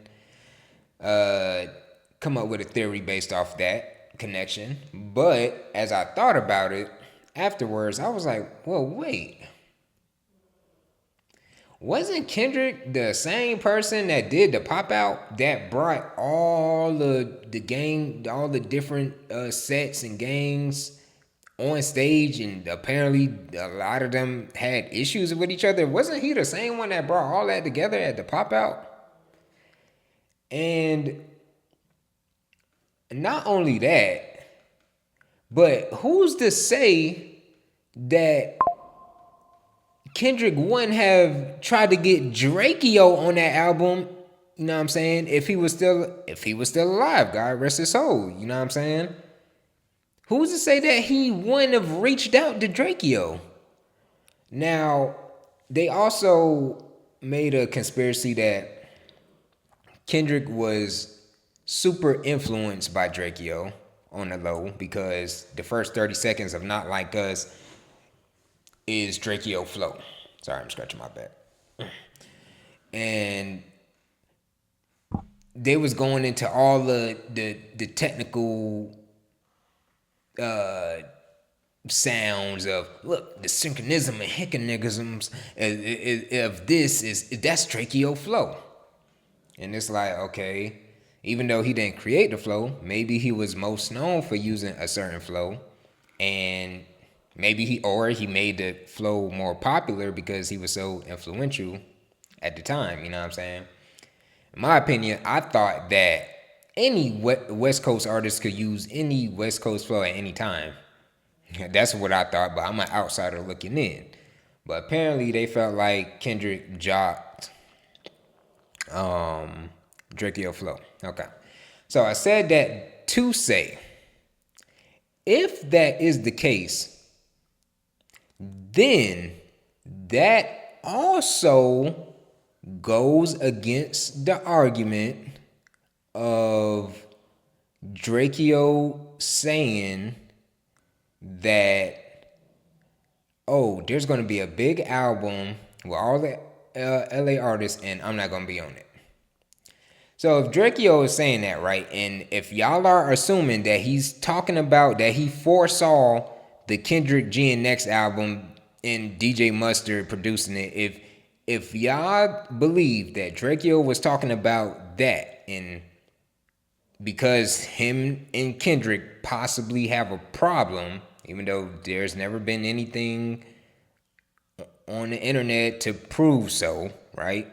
come up with a theory based off that connection. But as I thought about it afterwards, I was like, well, wait. Wasn't Kendrick the same person that did the pop out that brought all the different sets and gangs on stage, and apparently a lot of them had issues with each other? Wasn't he the same one that brought all that together at the pop out? And not only that, But who's to say that Kendrick wouldn't have tried to get Drakeo on that album? You know what I'm saying? If he was still alive, God rest his soul. You know what I'm saying? Who's to say that he wouldn't have reached out to Drakeo? Now, they also made a conspiracy that Kendrick was super influenced by Drakeo on the low because the first 30 seconds of Not Like Us is Drakeo flow. Sorry, I'm scratching my back. And they was going into all the technical sounds of, look, the synchronism and hickonisms of this is that's Drakeo flow. And it's like, okay, even though he didn't create the flow, maybe he was most known for using a certain flow, and maybe he made the flow more popular because he was so influential at the time. You know what I'm saying? In my opinion, I thought that any West Coast artist could use any West Coast flow at any time. That's what I thought, but I'm an outsider looking in. But apparently they felt like Kendrick jocked Drakeo flow. Okay. So I said that to say, if that is the case, then that also goes against the argument of Drakeo saying that, oh, there's going to be a big album with all the LA artists and I'm not going to be on it. So if Drakeo is saying that, right, and if y'all are assuming that he's talking about that he foresaw the Kendrick GNX album and DJ Mustard producing it, if y'all believe that Drakeo was talking about that, and because him and Kendrick possibly have a problem, even though there's never been anything on the internet to prove so, right?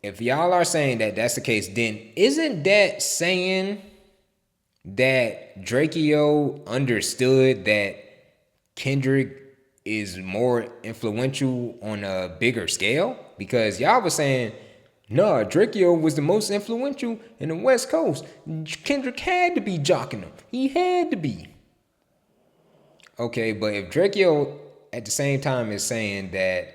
If y'all are saying that that's the case, then isn't that saying that Drakeo understood that Kendrick is more influential on a bigger scale? Because y'all was saying, nah, Drakeo was the most influential in the West Coast. Kendrick had to be jocking him. He had to be. Okay, but if Drakeo at the same time is saying that,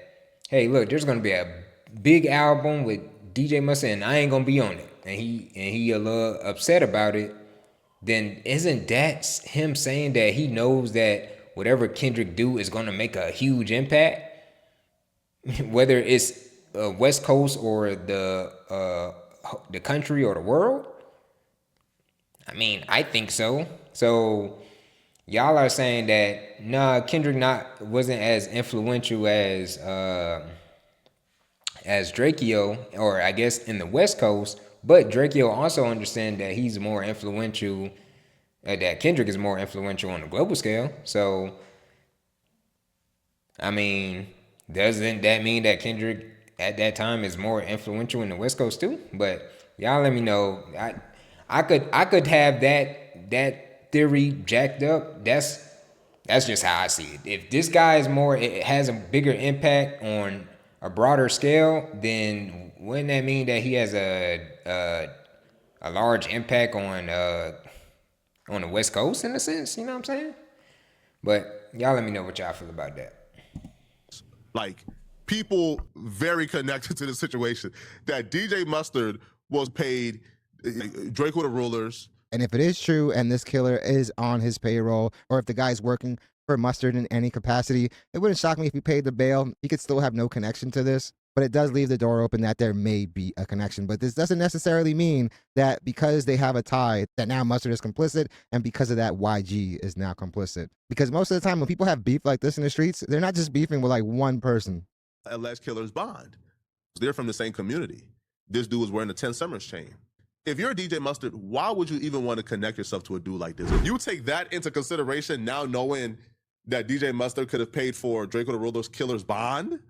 hey, look, there's gonna be a big album with DJ Mustard and I ain't gonna be on it, and he a little upset about it, then isn't that him saying that he knows that whatever Kendrick do is gonna make a huge impact, whether it's West Coast or the country or the world? I mean, I think so. So y'all are saying that nah, Kendrick wasn't as influential as Drakeo, or I guess in the West Coast, but Drakeo also understands that he's more influential, that Kendrick is more influential on the global scale. So, I mean, doesn't that mean that Kendrick at that time is more influential in the West Coast too? But y'all let me know. I could have that theory jacked up. That's just how I see it. If this guy is it has a bigger impact on a broader scale, then wouldn't that mean that he has a large impact on the West Coast in a sense? You know what I'm saying? But y'all let me know what y'all feel about that. Like, people very connected to the situation that DJ Mustard was paid Drakeo the Rulers. And if it is true and this killer is on his payroll, or if the guy's working for Mustard in any capacity, it wouldn't shock me if he paid the bail. He could still have no connection to this, but it does leave the door open that there may be a connection. But this doesn't necessarily mean that because they have a tie that now Mustard is complicit, and because of that YG is now complicit. Because most of the time when people have beef like this in the streets, they're not just beefing with like one person. Alleged killer's bond. They're from the same community. This dude was wearing a 10 Summers chain. If you're a DJ Mustard, why would you even want to connect yourself to a dude like this? If you take that into consideration, now knowing that DJ Mustard could have paid for Drakeo the Ruler's killer's bond?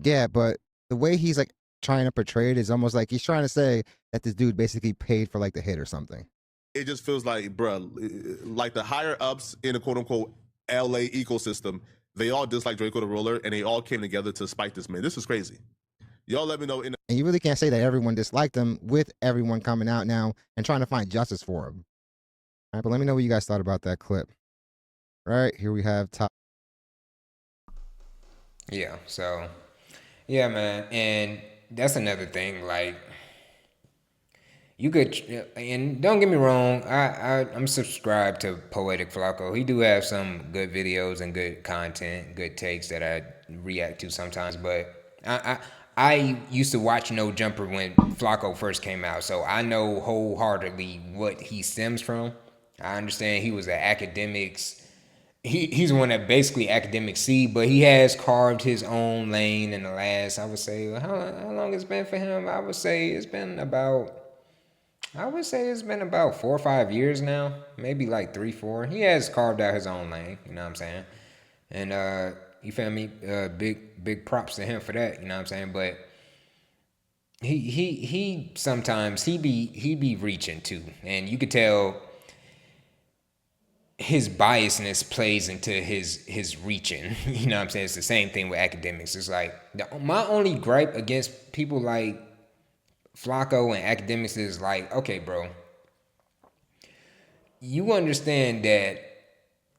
Yeah, but the way he's like trying to portray it is almost like he's trying to say that this dude basically paid for like the hit or something. it just feels like, bruh, like the higher ups in the quote unquote LA ecosystem, they all dislike Drakeo the Ruler, and they all came together to spite this man. This is crazy. Y'all let me know. And you really can't say that everyone disliked him with everyone coming out now and trying to find justice for him. All right, but let me know what you guys thought about that clip. All right, here we have top. Yeah, so, yeah, man. And that's another thing. Like, you could, and don't get me wrong, I'm subscribed to Poetic Flacco. He do have some good videos and good content, good takes that I react to sometimes. But I used to watch No Jumper when Flacco first came out, so I know wholeheartedly what he stems from. I understand he was an academics. He's one that basically academics see, but he has carved his own lane in the last, I would say, how long it's been for him? I would say it's been about 4 or 5 years now, maybe like 3, 4. He has carved out his own lane, you know what I'm saying? And you feel me? Big props to him for that, you know what I'm saying? But he sometimes he be reaching too, and you could tell his biasness plays into his reaching. You know what I'm saying? It's the same thing with academics. It's like my only gripe against people like Flacco and academics is like, okay, bro, you understand that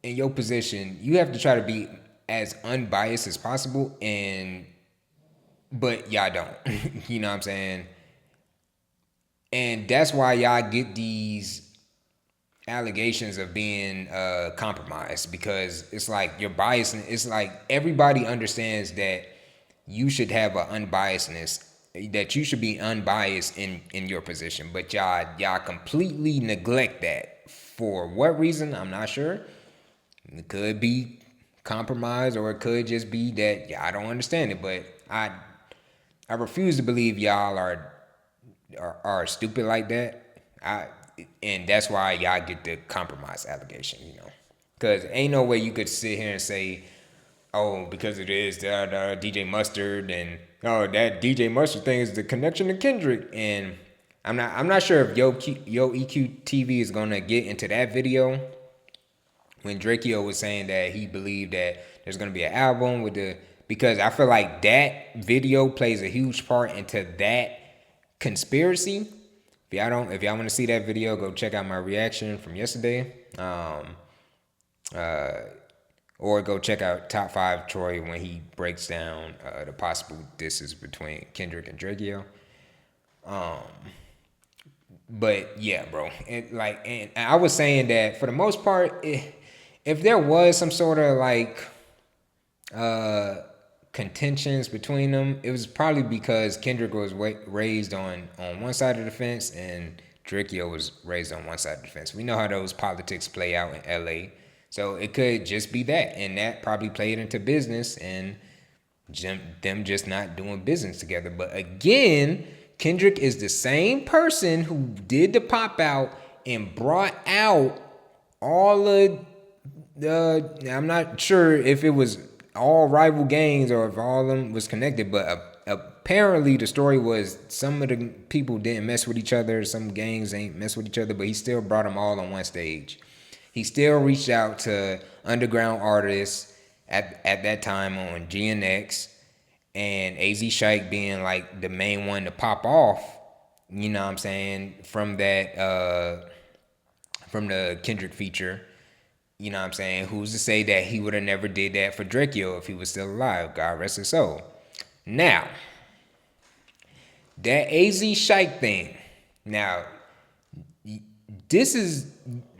in your position, you have to try to be as unbiased as possible, but y'all don't. You know what I'm saying? And that's why y'all get these allegations of being compromised, because it's like you're biased. It's like everybody understands that you should have an unbiasedness, that you should be unbiased in your position, but y'all completely neglect that. For what reason? I'm not sure. It could be compromise, or it could just be that y'all don't understand it. But I refuse to believe y'all are stupid like that. And that's why y'all get the compromise allegation, you know, because ain't no way you could sit here and say, oh, because it is the DJ Mustard, and oh, that DJ Mustard thing is the connection to Kendrick. And I'm not sure if Yo EQ TV is gonna get into that video when Drakeo was saying that he believed that there's gonna be an album with because I feel like that video plays a huge part into that conspiracy. If y'all want to see that video, go check out my reaction from yesterday. Or go check out Top 5 Troy when he breaks down the possible disses between Kendrick and Drakeo. But yeah, bro. And I was saying that for the most part, if there was some sort of like contentions between them, it was probably because Kendrick was raised on one side of the fence and Drakeo was raised on one side of the fence. We know how those politics play out in LA. So it could just be that, and that probably played into business and them just not doing business together. But again, Kendrick is the same person who did the pop out and brought out all of I'm not sure if it was all rival gangs or if all of them was connected, but apparently the story was some of the people didn't mess with each other, some gangs ain't mess with each other, but he still brought them all on one stage. He still reached out to underground artists at that time on GNX, and AZ Shike being like the main one to pop off, you know what I'm saying, from that from the Kendrick feature. You know what I'm saying? Who's to say that he would have never did that for Drakeo if he was still alive? God rest his soul. Now, that AZ Shike thing. Now, this is,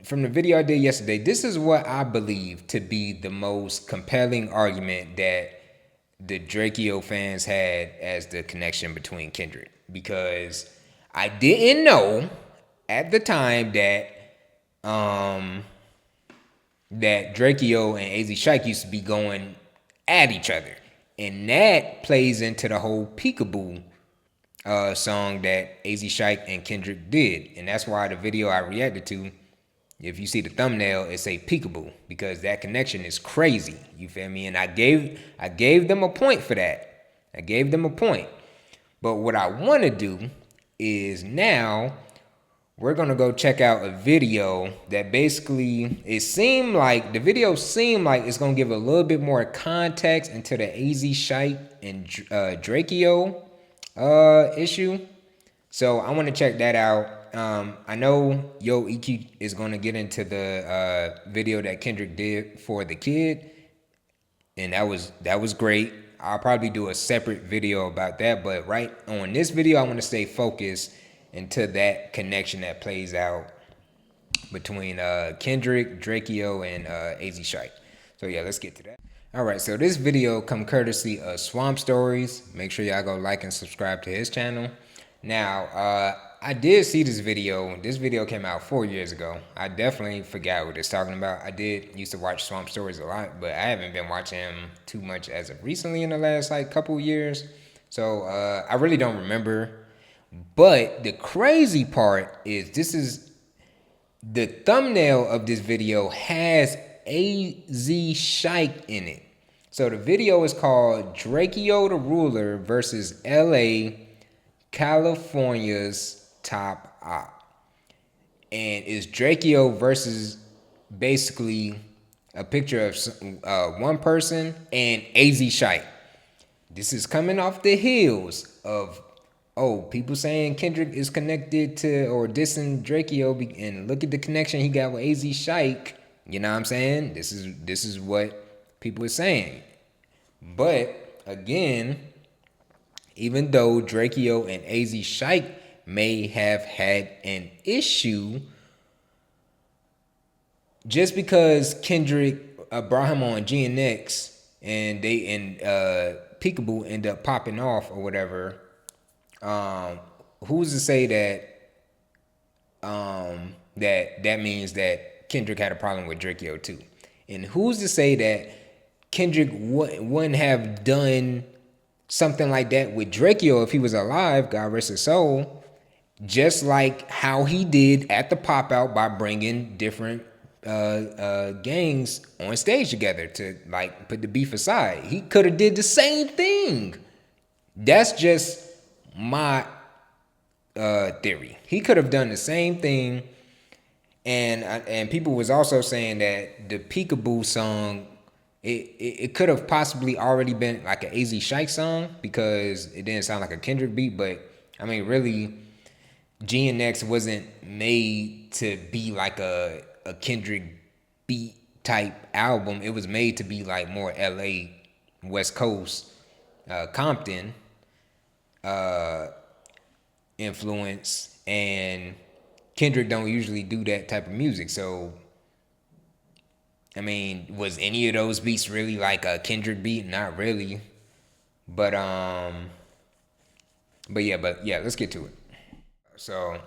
from the video I did yesterday, this is what I believe to be the most compelling argument that the Drakeo fans had as the connection between Kendrick. Because I didn't know at the time that that Drakeo and AZ Shike used to be going at each other. And that plays into the whole Peekaboo song that AZ Shike and Kendrick did. And that's why the video I reacted to, if you see the thumbnail, it say Peekaboo, because that connection is crazy. You feel me? And I gave them a point for that. I gave them a point. But what I want to do is now, we're gonna go check out a video that basically the video seemed like it's gonna give a little bit more context into the AZ Shite and Drakeo issue. So I want to check that out. I know Yo EQ is gonna get into the video that Kendrick did for the kid, and that was great. I'll probably do a separate video about that, but right on this video, I want to stay focused into that connection that plays out between Kendrick, Drakeo, and AZ Shite. So yeah, let's get to that. All right, so this video come courtesy of Swamp Stories. Make sure y'all go like and subscribe to his channel. Now, I did see this video. This video came out 4 years ago. I definitely forgot what it's talking about. I did used to watch Swamp Stories a lot, but I haven't been watching him too much as of recently in the last like couple years. So I really don't remember. But the crazy part is the thumbnail of this video has AZ Shite in it. So the video is called Drakeo the Ruler versus LA, California's top op. And it's Drakeo versus basically a picture of one person and AZ Shite. This is coming off the heels of people saying Kendrick is connected to or dissing Drakeo, and look at the connection he got with AZ Shite. You know what I'm saying? This is what people are saying. But again, even though Drakeo and AZ Shite may have had an issue, just because Kendrick brought him on GNX and Peekaboo end up popping off or whatever, who's to say that means that Kendrick had a problem with Drakeo too? And who's to say that Kendrick wouldn't have done something like that with Drakeo if he was alive, God rest his soul, just like how he did at the pop out by bringing different gangs on stage together to like put the beef aside. He could have did the same thing. That's just my theory. He could have done the same thing, and people was also saying that the Peekaboo song, it could have possibly already been like an AZ Shite song because it didn't sound like a Kendrick beat. But I mean, really, GNX wasn't made to be like a Kendrick beat type album. It was made to be like more LA, West Coast, Compton influence, and Kendrick don't usually do that type of music. So I mean, was any of those beats really like a Kendrick beat? Not really. But yeah, let's get to it. So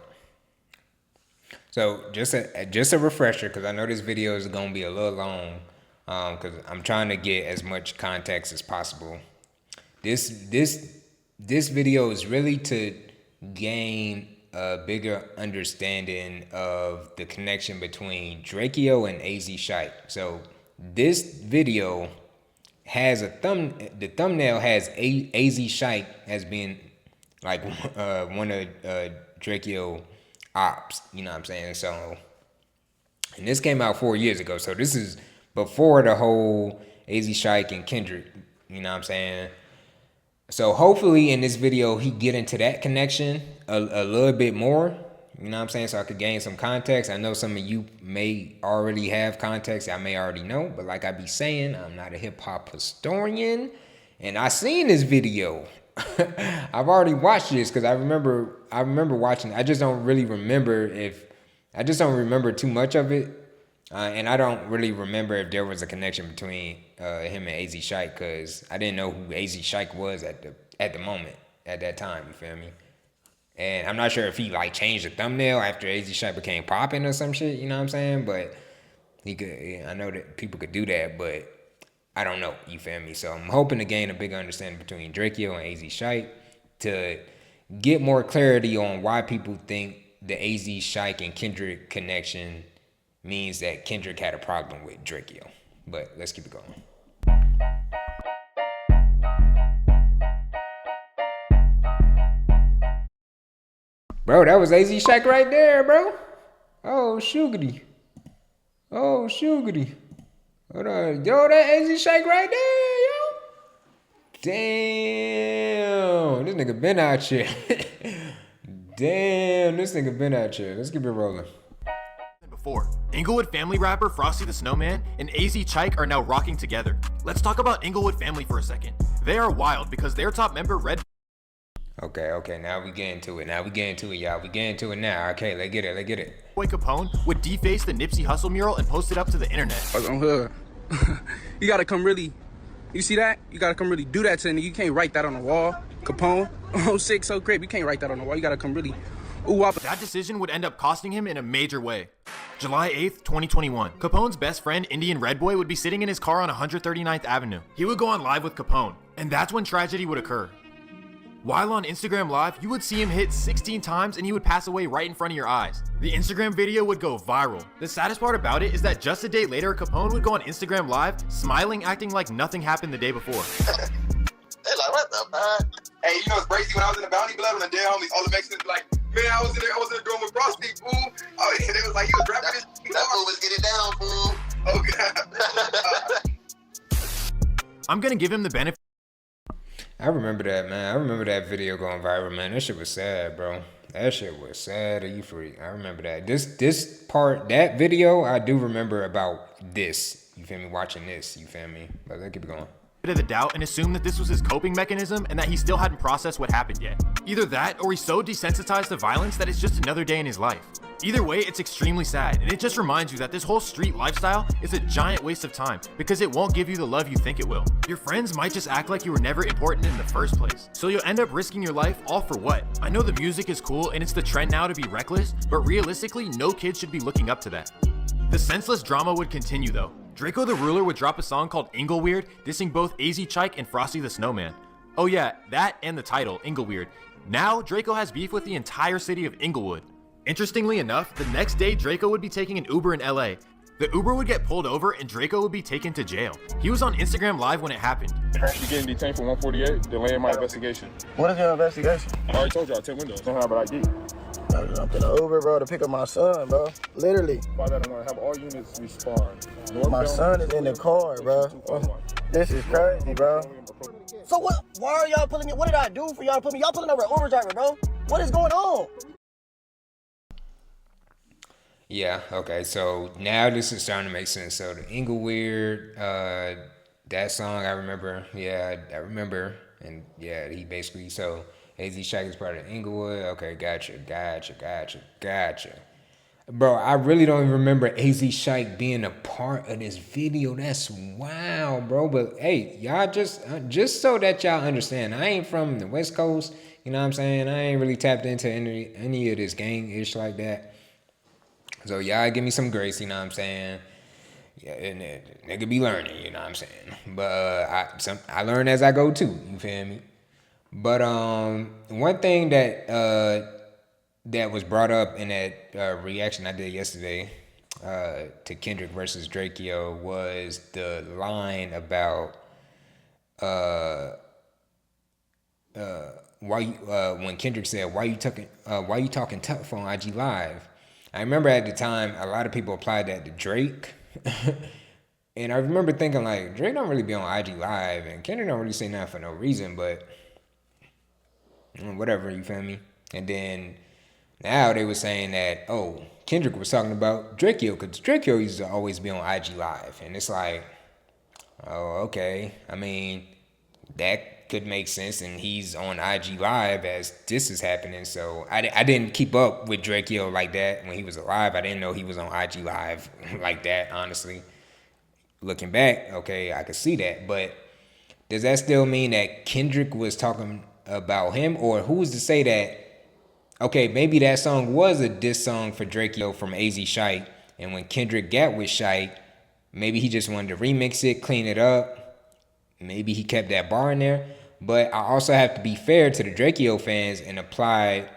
just a refresher, because I know this video is gonna be a little long, because I'm trying to get as much context as possible. This video is really to gain a bigger understanding of the connection between Drakeo and AZ Shite. So this video has the thumbnail has AZ Shite as being like one of Drakeo ops, you know what I'm saying? So, and this came out 4 years ago, so this is before the whole AZ Shite and Kendrick, you know what I'm saying? So hopefully in this video he get into that connection a little bit more, you know what I'm saying, so I could gain some context. I know some of you may already have context, I may already know, but like I be saying, I'm not a hip-hop historian, and I seen this video. I've already watched this because I remember watching it. I just don't remember too much of it, and I don't really remember if there was a connection between him and AZ Shite, because I didn't know who AZ Shite was at the moment, at that time, you feel me? And I'm not sure if he like changed the thumbnail after AZ Shite became popping or some shit, you know what I'm saying? But he could, I know that people could do that, but I don't know, you feel me? So I'm hoping to gain a bigger understanding between Drakeo and AZ Shite to get more clarity on why people think the AZ Shite and Kendrick connection means that Kendrick had a problem with Drakeo. But let's keep it going. Bro, that was AZ Shaq right there, bro. Oh, sugary. Oh, sugary. Hold on. Yo, that AZ Shaq right there, yo. Damn. This nigga been out here. Damn, this nigga been out here. Let's keep it rolling. Before. Inglewood family rapper Frosty the Snowman and AZ Chike are now rocking together. Let's talk about Inglewood family for a second. They are wild because their top member Red. Okay, now we get into it. Y'all. We get into it now. Okay, let's get it. Boy Capone would deface the Nipsey Hussle mural and post it up to the internet. On hood. You gotta come really, you see that? You gotta come really do that to me. You can't write that on the wall. Capone, 06, so great. You can't write that on the wall. You gotta come really, That decision would end up costing him in a major way. July 8th, 2021. Capone's best friend, Indian Red Boy, would be sitting in his car on 139th Avenue. He would go on live with Capone, and that's when tragedy would occur. While on Instagram Live, you would see him hit 16 times and he would pass away right in front of your eyes. The Instagram video would go viral. The saddest part about it is that just a day later, Capone would go on Instagram Live, smiling, acting like nothing happened the day before. They like, what the fuck? Hey, you know it's crazy, when I was in the Bounty Blood, when the dead homies, all the Mexicans like, man, I was in the dorm with Frosty, fool. Oh, yeah, they was like, he was rapping this. That fool was getting down, fool. Oh, God. I'm gonna give him the benefit. I remember that, man. I remember that video going viral, man. That shit was sad, bro. That shit was sad. Are you free? I remember that. This part, that video, I do remember about this. You feel me? Watching this. You feel me? But let's keep it going. Of the doubt and assume that this was his coping mechanism and that he still hadn't processed what happened yet. Either that or he's so desensitized to violence that it's just another day in his life. Either way, it's extremely sad, and it just reminds you that this whole street lifestyle is a giant waste of time because it won't give you the love you think it will. Your friends might just act like you were never important in the first place, so you'll end up risking your life all for what? I know the music is cool and it's the trend now to be reckless, but realistically, no kid should be looking up to that. The senseless drama would continue though. Drakeo the Ruler would drop a song called Ingleweird, dissing both AZ Chike and Frosty the Snowman. Oh yeah, that and the title, Ingleweird. Now, Drakeo has beef with the entire city of Inglewood. Interestingly enough, the next day Drakeo would be taking an Uber in LA. The Uber would get pulled over and Drakeo would be taken to jail. He was on Instagram Live when it happened. You're getting detained for 148, delaying my investigation. What is your investigation? I already told you, I 10 windows. Don't have an ID. I jumped in the Uber, bro, to pick up my son, bro. Literally. By that, I'm gonna have all units respond. My son is in the car, bro. This is crazy, bro. So what? Why are y'all pulling me? What did I do for y'all to put me? Y'all pulling over an Uber driver, bro. What is going on? Yeah, okay, so now this is starting to make sense. So the Ingleweird, that song I remember, I remember, and yeah, he basically, so AZ Shaq is part of Inglewood, okay, gotcha. Bro, I really don't even remember AZ Shaq being a part of this video. That's wow, bro, but hey, y'all just so that y'all understand, I ain't from the West Coast, you know what I'm saying? I ain't really tapped into any of this gang-ish like that. So y'all give me some grace, you know what I'm saying? Yeah, and nigga be learning, you know what I'm saying? But I learn as I go too, you feel me? But one thing that that was brought up in that reaction I did yesterday to Kendrick versus Drakeo was the line about when Kendrick said, why you talking tough on IG Live? I remember at the time, a lot of people applied that to Drake. And I remember thinking, like, Drake don't really be on IG Live, and Kendrick don't really say nothing for no reason, but whatever, you feel me? And then now they were saying that, oh, Kendrick was talking about Drakeo, because Drakeo used to always be on IG Live. And it's like, oh, okay. I mean, that could make sense, and he's on IG Live as this is happening. So I didn't keep up with Drakeo like that when he was alive. I didn't know he was on IG Live like that, honestly. Looking back, okay, I could see that. But does that still mean that Kendrick was talking about him? Or who's to say that, okay, maybe that song was a diss song for Drakeo from AZ Shike, and when Kendrick got with Shike, maybe he just wanted to remix it, clean it up. Maybe he kept that bar in there. But I also have to be fair to the Drakeo fans and apply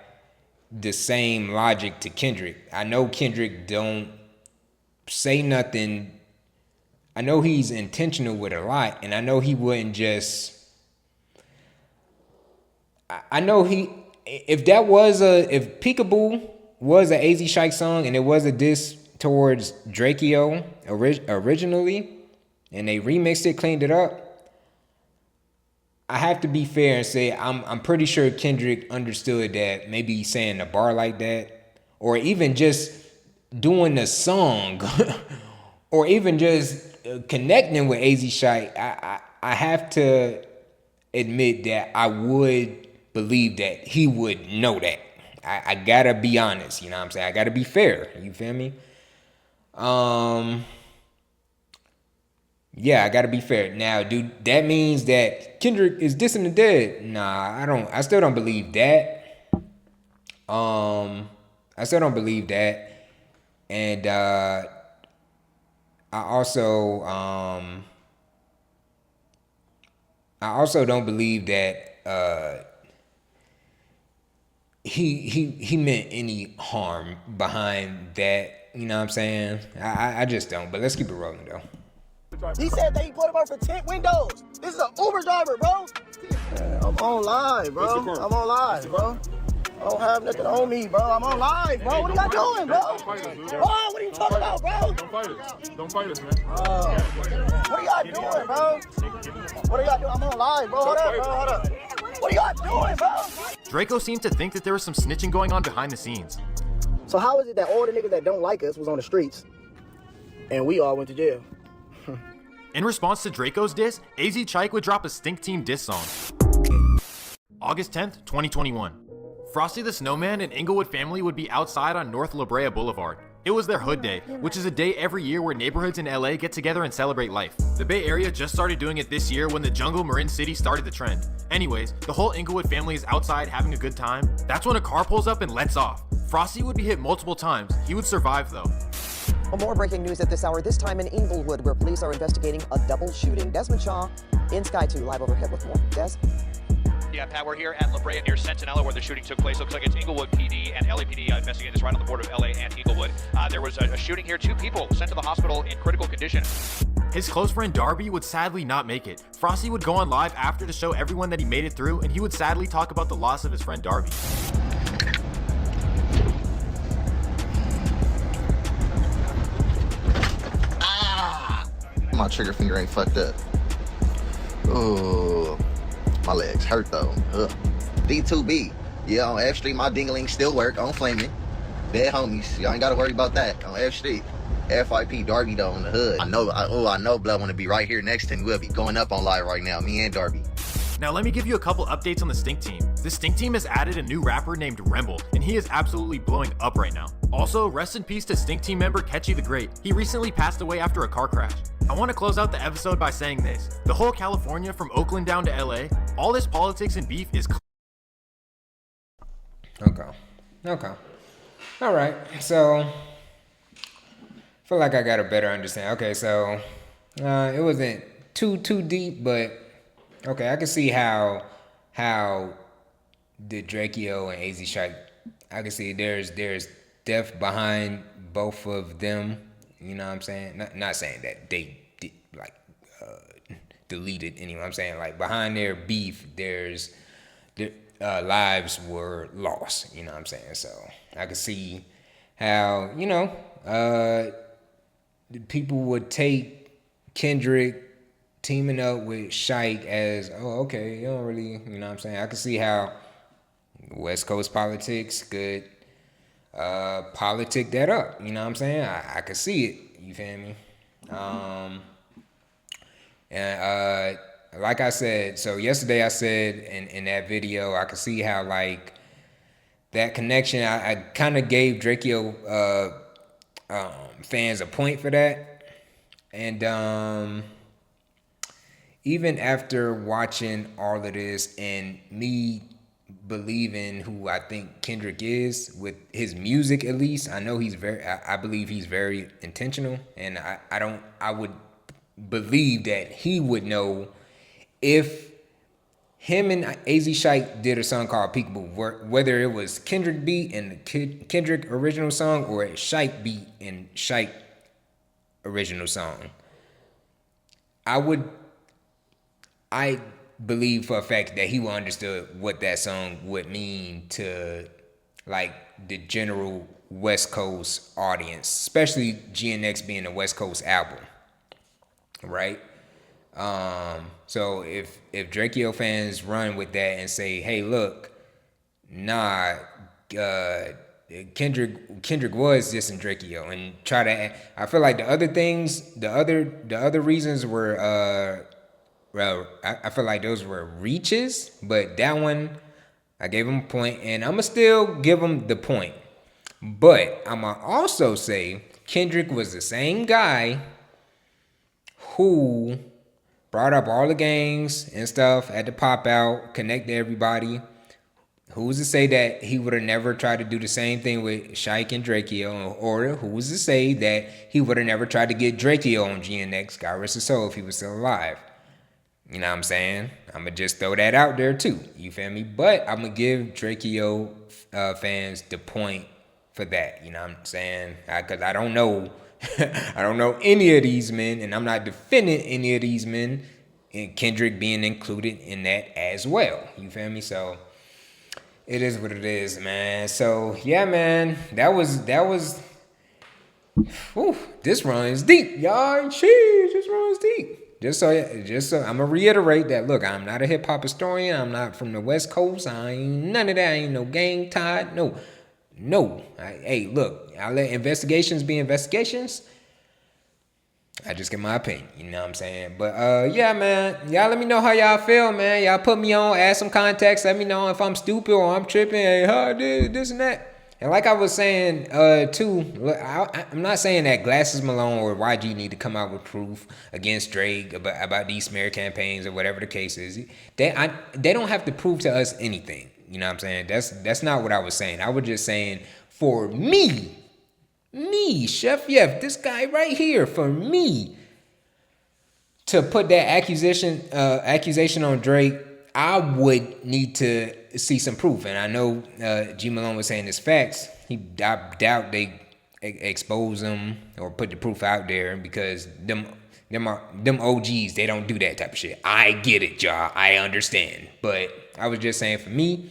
the same logic to Kendrick. I know Kendrick don't say nothing. I know he's intentional with a lot, and I know he wouldn't just... I know if that was if Peekaboo was an AZ Shike song and it was a diss towards Drakeo originally, and they remixed it, cleaned it up, I have to be fair and say I'm pretty sure Kendrick understood that maybe saying a bar like that, or even just doing the song, or even just connecting with AZ Shike, I have to admit that I would believe that he would know that. I gotta be honest, you know what I'm saying? I gotta be fair. You feel me? Yeah, I gotta be fair. Now, dude, that means that Kendrick is dissing the dead. Nah, I still don't believe that. I still don't believe that. And I also don't believe that he meant any harm behind that. You know what I'm saying? I just don't. But let's keep it rolling though. He said that he put him on for 10 windows. This is an Uber driver, bro. I'm on live, bro. I'm on live, bro. I don't have nothing on me, bro. I'm on live, bro. What are y'all doing, bro? Bro, what are you talking about, bro? Don't fight us. Don't fight us, man. What are y'all doing, bro? What are y'all doing? I'm on live, bro. Hold up, bro. Hold up. What are y'all doing, bro? Draco seemed to think that there was some snitching going on behind the scenes. So how is it that all the niggas that don't like us was on the streets and we all went to jail? In response to Draco's diss, AZ Chike would drop a Stink Team diss song. August 10th, 2021. Frosty the Snowman and Inglewood family would be outside on North La Brea Boulevard. It was their Hood Day, which is a day every year where neighborhoods in LA get together and celebrate life. The Bay Area just started doing it this year when the Jungle Marin City started the trend. Anyways, the whole Inglewood family is outside having a good time. That's when a car pulls up and lets off. Frosty would be hit multiple times. He would survive though. More breaking news at this hour, this time in Inglewood, where police are investigating a double shooting. Desmond Shaw in Sky 2, live overhead with more. Des? Yeah, Pat, we're here at La Brea near Centinela where the shooting took place. Looks like it's Inglewood PD and LAPD investigating this right on the border of LA and Inglewood. There was a shooting here. 2 people sent to the hospital in critical condition. His close friend Darby would sadly not make it. Frosty would go on live after to show everyone that he made it through, and he would sadly talk about the loss of his friend Darby. My trigger finger ain't fucked up. Oh, my legs hurt though. Ugh. D2B. Yeah, on F Street, my dingling still work on Flaming. Dead homies. Y'all ain't gotta worry about that. On F Street. FIP Darby though in the hood. I know Blood wanna be right here next to me. We'll be going up on live right now, me and Darby. Now let me give you a couple updates on the Stink Team. The Stink Team has added a new rapper named Remble, and he is absolutely blowing up right now. Also, rest in peace to Stink Team member Ketchy the Great. He recently passed away after a car crash. I want to close out the episode by saying this. The whole California from Oakland down to LA, all this politics and beef is... Okay. All right. So, I feel like I got a better understanding. Okay, so it wasn't too deep, but okay, I can see how the Drakeo and AZ Shike, I can see there's depth behind both of them. You know what I'm saying? Not saying that they deleted anyone. I'm saying like behind their beef, their lives were lost. You know what I'm saying? So I could see how people would take Kendrick teaming up with Shike as, oh, okay, you don't really, you know what I'm saying? I could see how West Coast politics could politic that up. You know what I'm saying? I could see it. You feel me? And like I said, so yesterday I said in that video, I could see how like that connection, I kind of gave Drakeo fans a point for that. And even after watching all of this and me believing who I think Kendrick is with his music, at least I know I believe he's very intentional, and I would believe that he would know if him and AZ Shike did a song called Peekaboo, whether it was Kendrick beat and the Kendrick original song or a Shike beat and Shike original song. I believe for a fact that he will understood what that song would mean to like the general West Coast audience, especially GNX being a West Coast album, right? So if Drakeo fans run with that and say, hey, look, nah, Kendrick was dissing Drakeo, and try to, I feel like the other things, the other reasons were well, I feel like those were reaches, but that one I gave him a point, and I'ma still give him the point. But I'ma also say Kendrick was the same guy who brought up all the gangs and stuff at the pop out, connected everybody. Who's to say that he would have never tried to do the same thing with Shike and Drakeo? Or who's to say that he would have never tried to get Drakeo on GNX, God rest his soul, if he was still alive? You know what I'm saying? I'm going to just throw that out there too. You feel me? But I'm going to give Drakeo fans the point for that. You know what I'm saying? Because I don't know. I don't know any of these men, and I'm not defending any of these men, and Kendrick being included in that as well. You feel me? So it is what it is, man. So yeah, man, that was whew, this runs deep, y'all. Jeez, this runs deep. Just so I'm gonna reiterate that. Look, I'm not a hip hop historian. I'm not from the West Coast. I ain't none of that. I ain't no gang tied. No. Hey, look, I let investigations be investigations. I just give my opinion, you know what I'm saying? But yeah, man, y'all let me know how y'all feel, man. Y'all put me on, add some context. Let me know if I'm stupid or I'm tripping. Hey, how this and that. And like I was saying, too, I'm not saying that Glasses Malone or YG need to come out with proof against Drake about these smear campaigns or whatever the case is. They don't have to prove to us anything. You know what I'm saying? That's not what I was saying. I was just saying, for me, Chef Yef, this guy right here, for me to put that accusation on Drake, I would need to see some proof. And I know G Malone was saying it's facts. I doubt they expose him or put the proof out there, because them OGs, they don't do that type of shit. I get it, y'all. I understand. But I was just saying, for me,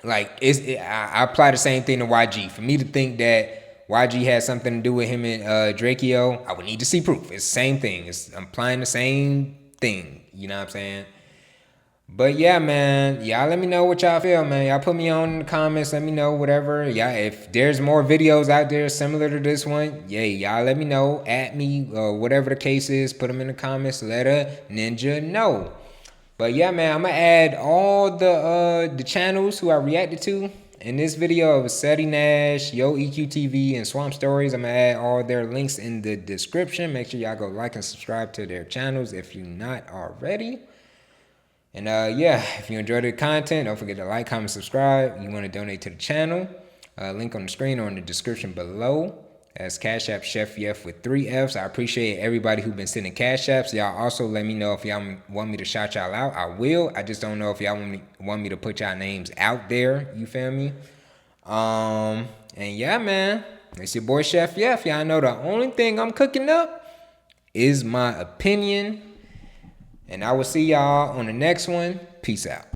like I apply the same thing to YG. For me to think that YG has something to do with him and Drakeo, I would need to see proof. It's the same thing. I'm applying the same thing. You know what I'm saying? But yeah, man, y'all let me know what y'all feel, man. Y'all put me on in the comments. Let me know whatever. Yeah, if there's more videos out there similar to this one, yeah, y'all let me know. At me, whatever the case is. Put them in the comments. Let a ninja know. But yeah, man, I'm gonna add all the channels who I reacted to in this video of Seti Nash, Yo EQTV, and Swamp Stories. I'm gonna add all their links in the description. Make sure y'all go like and subscribe to their channels if you're not already. And yeah, if you enjoyed the content, don't forget to like, comment, subscribe. You want to donate to the channel, link on the screen or in the description below. That's Cash App Chef Yef with 3 Fs. I appreciate everybody who's been sending Cash Apps. Y'all also let me know if y'all want me to shout y'all out. I will. I just don't know if y'all want me to put y'all names out there. You feel me? And yeah, man, it's your boy Chef Yef. Y'all know the only thing I'm cooking up is my opinion. And I will see y'all on the next one. Peace out.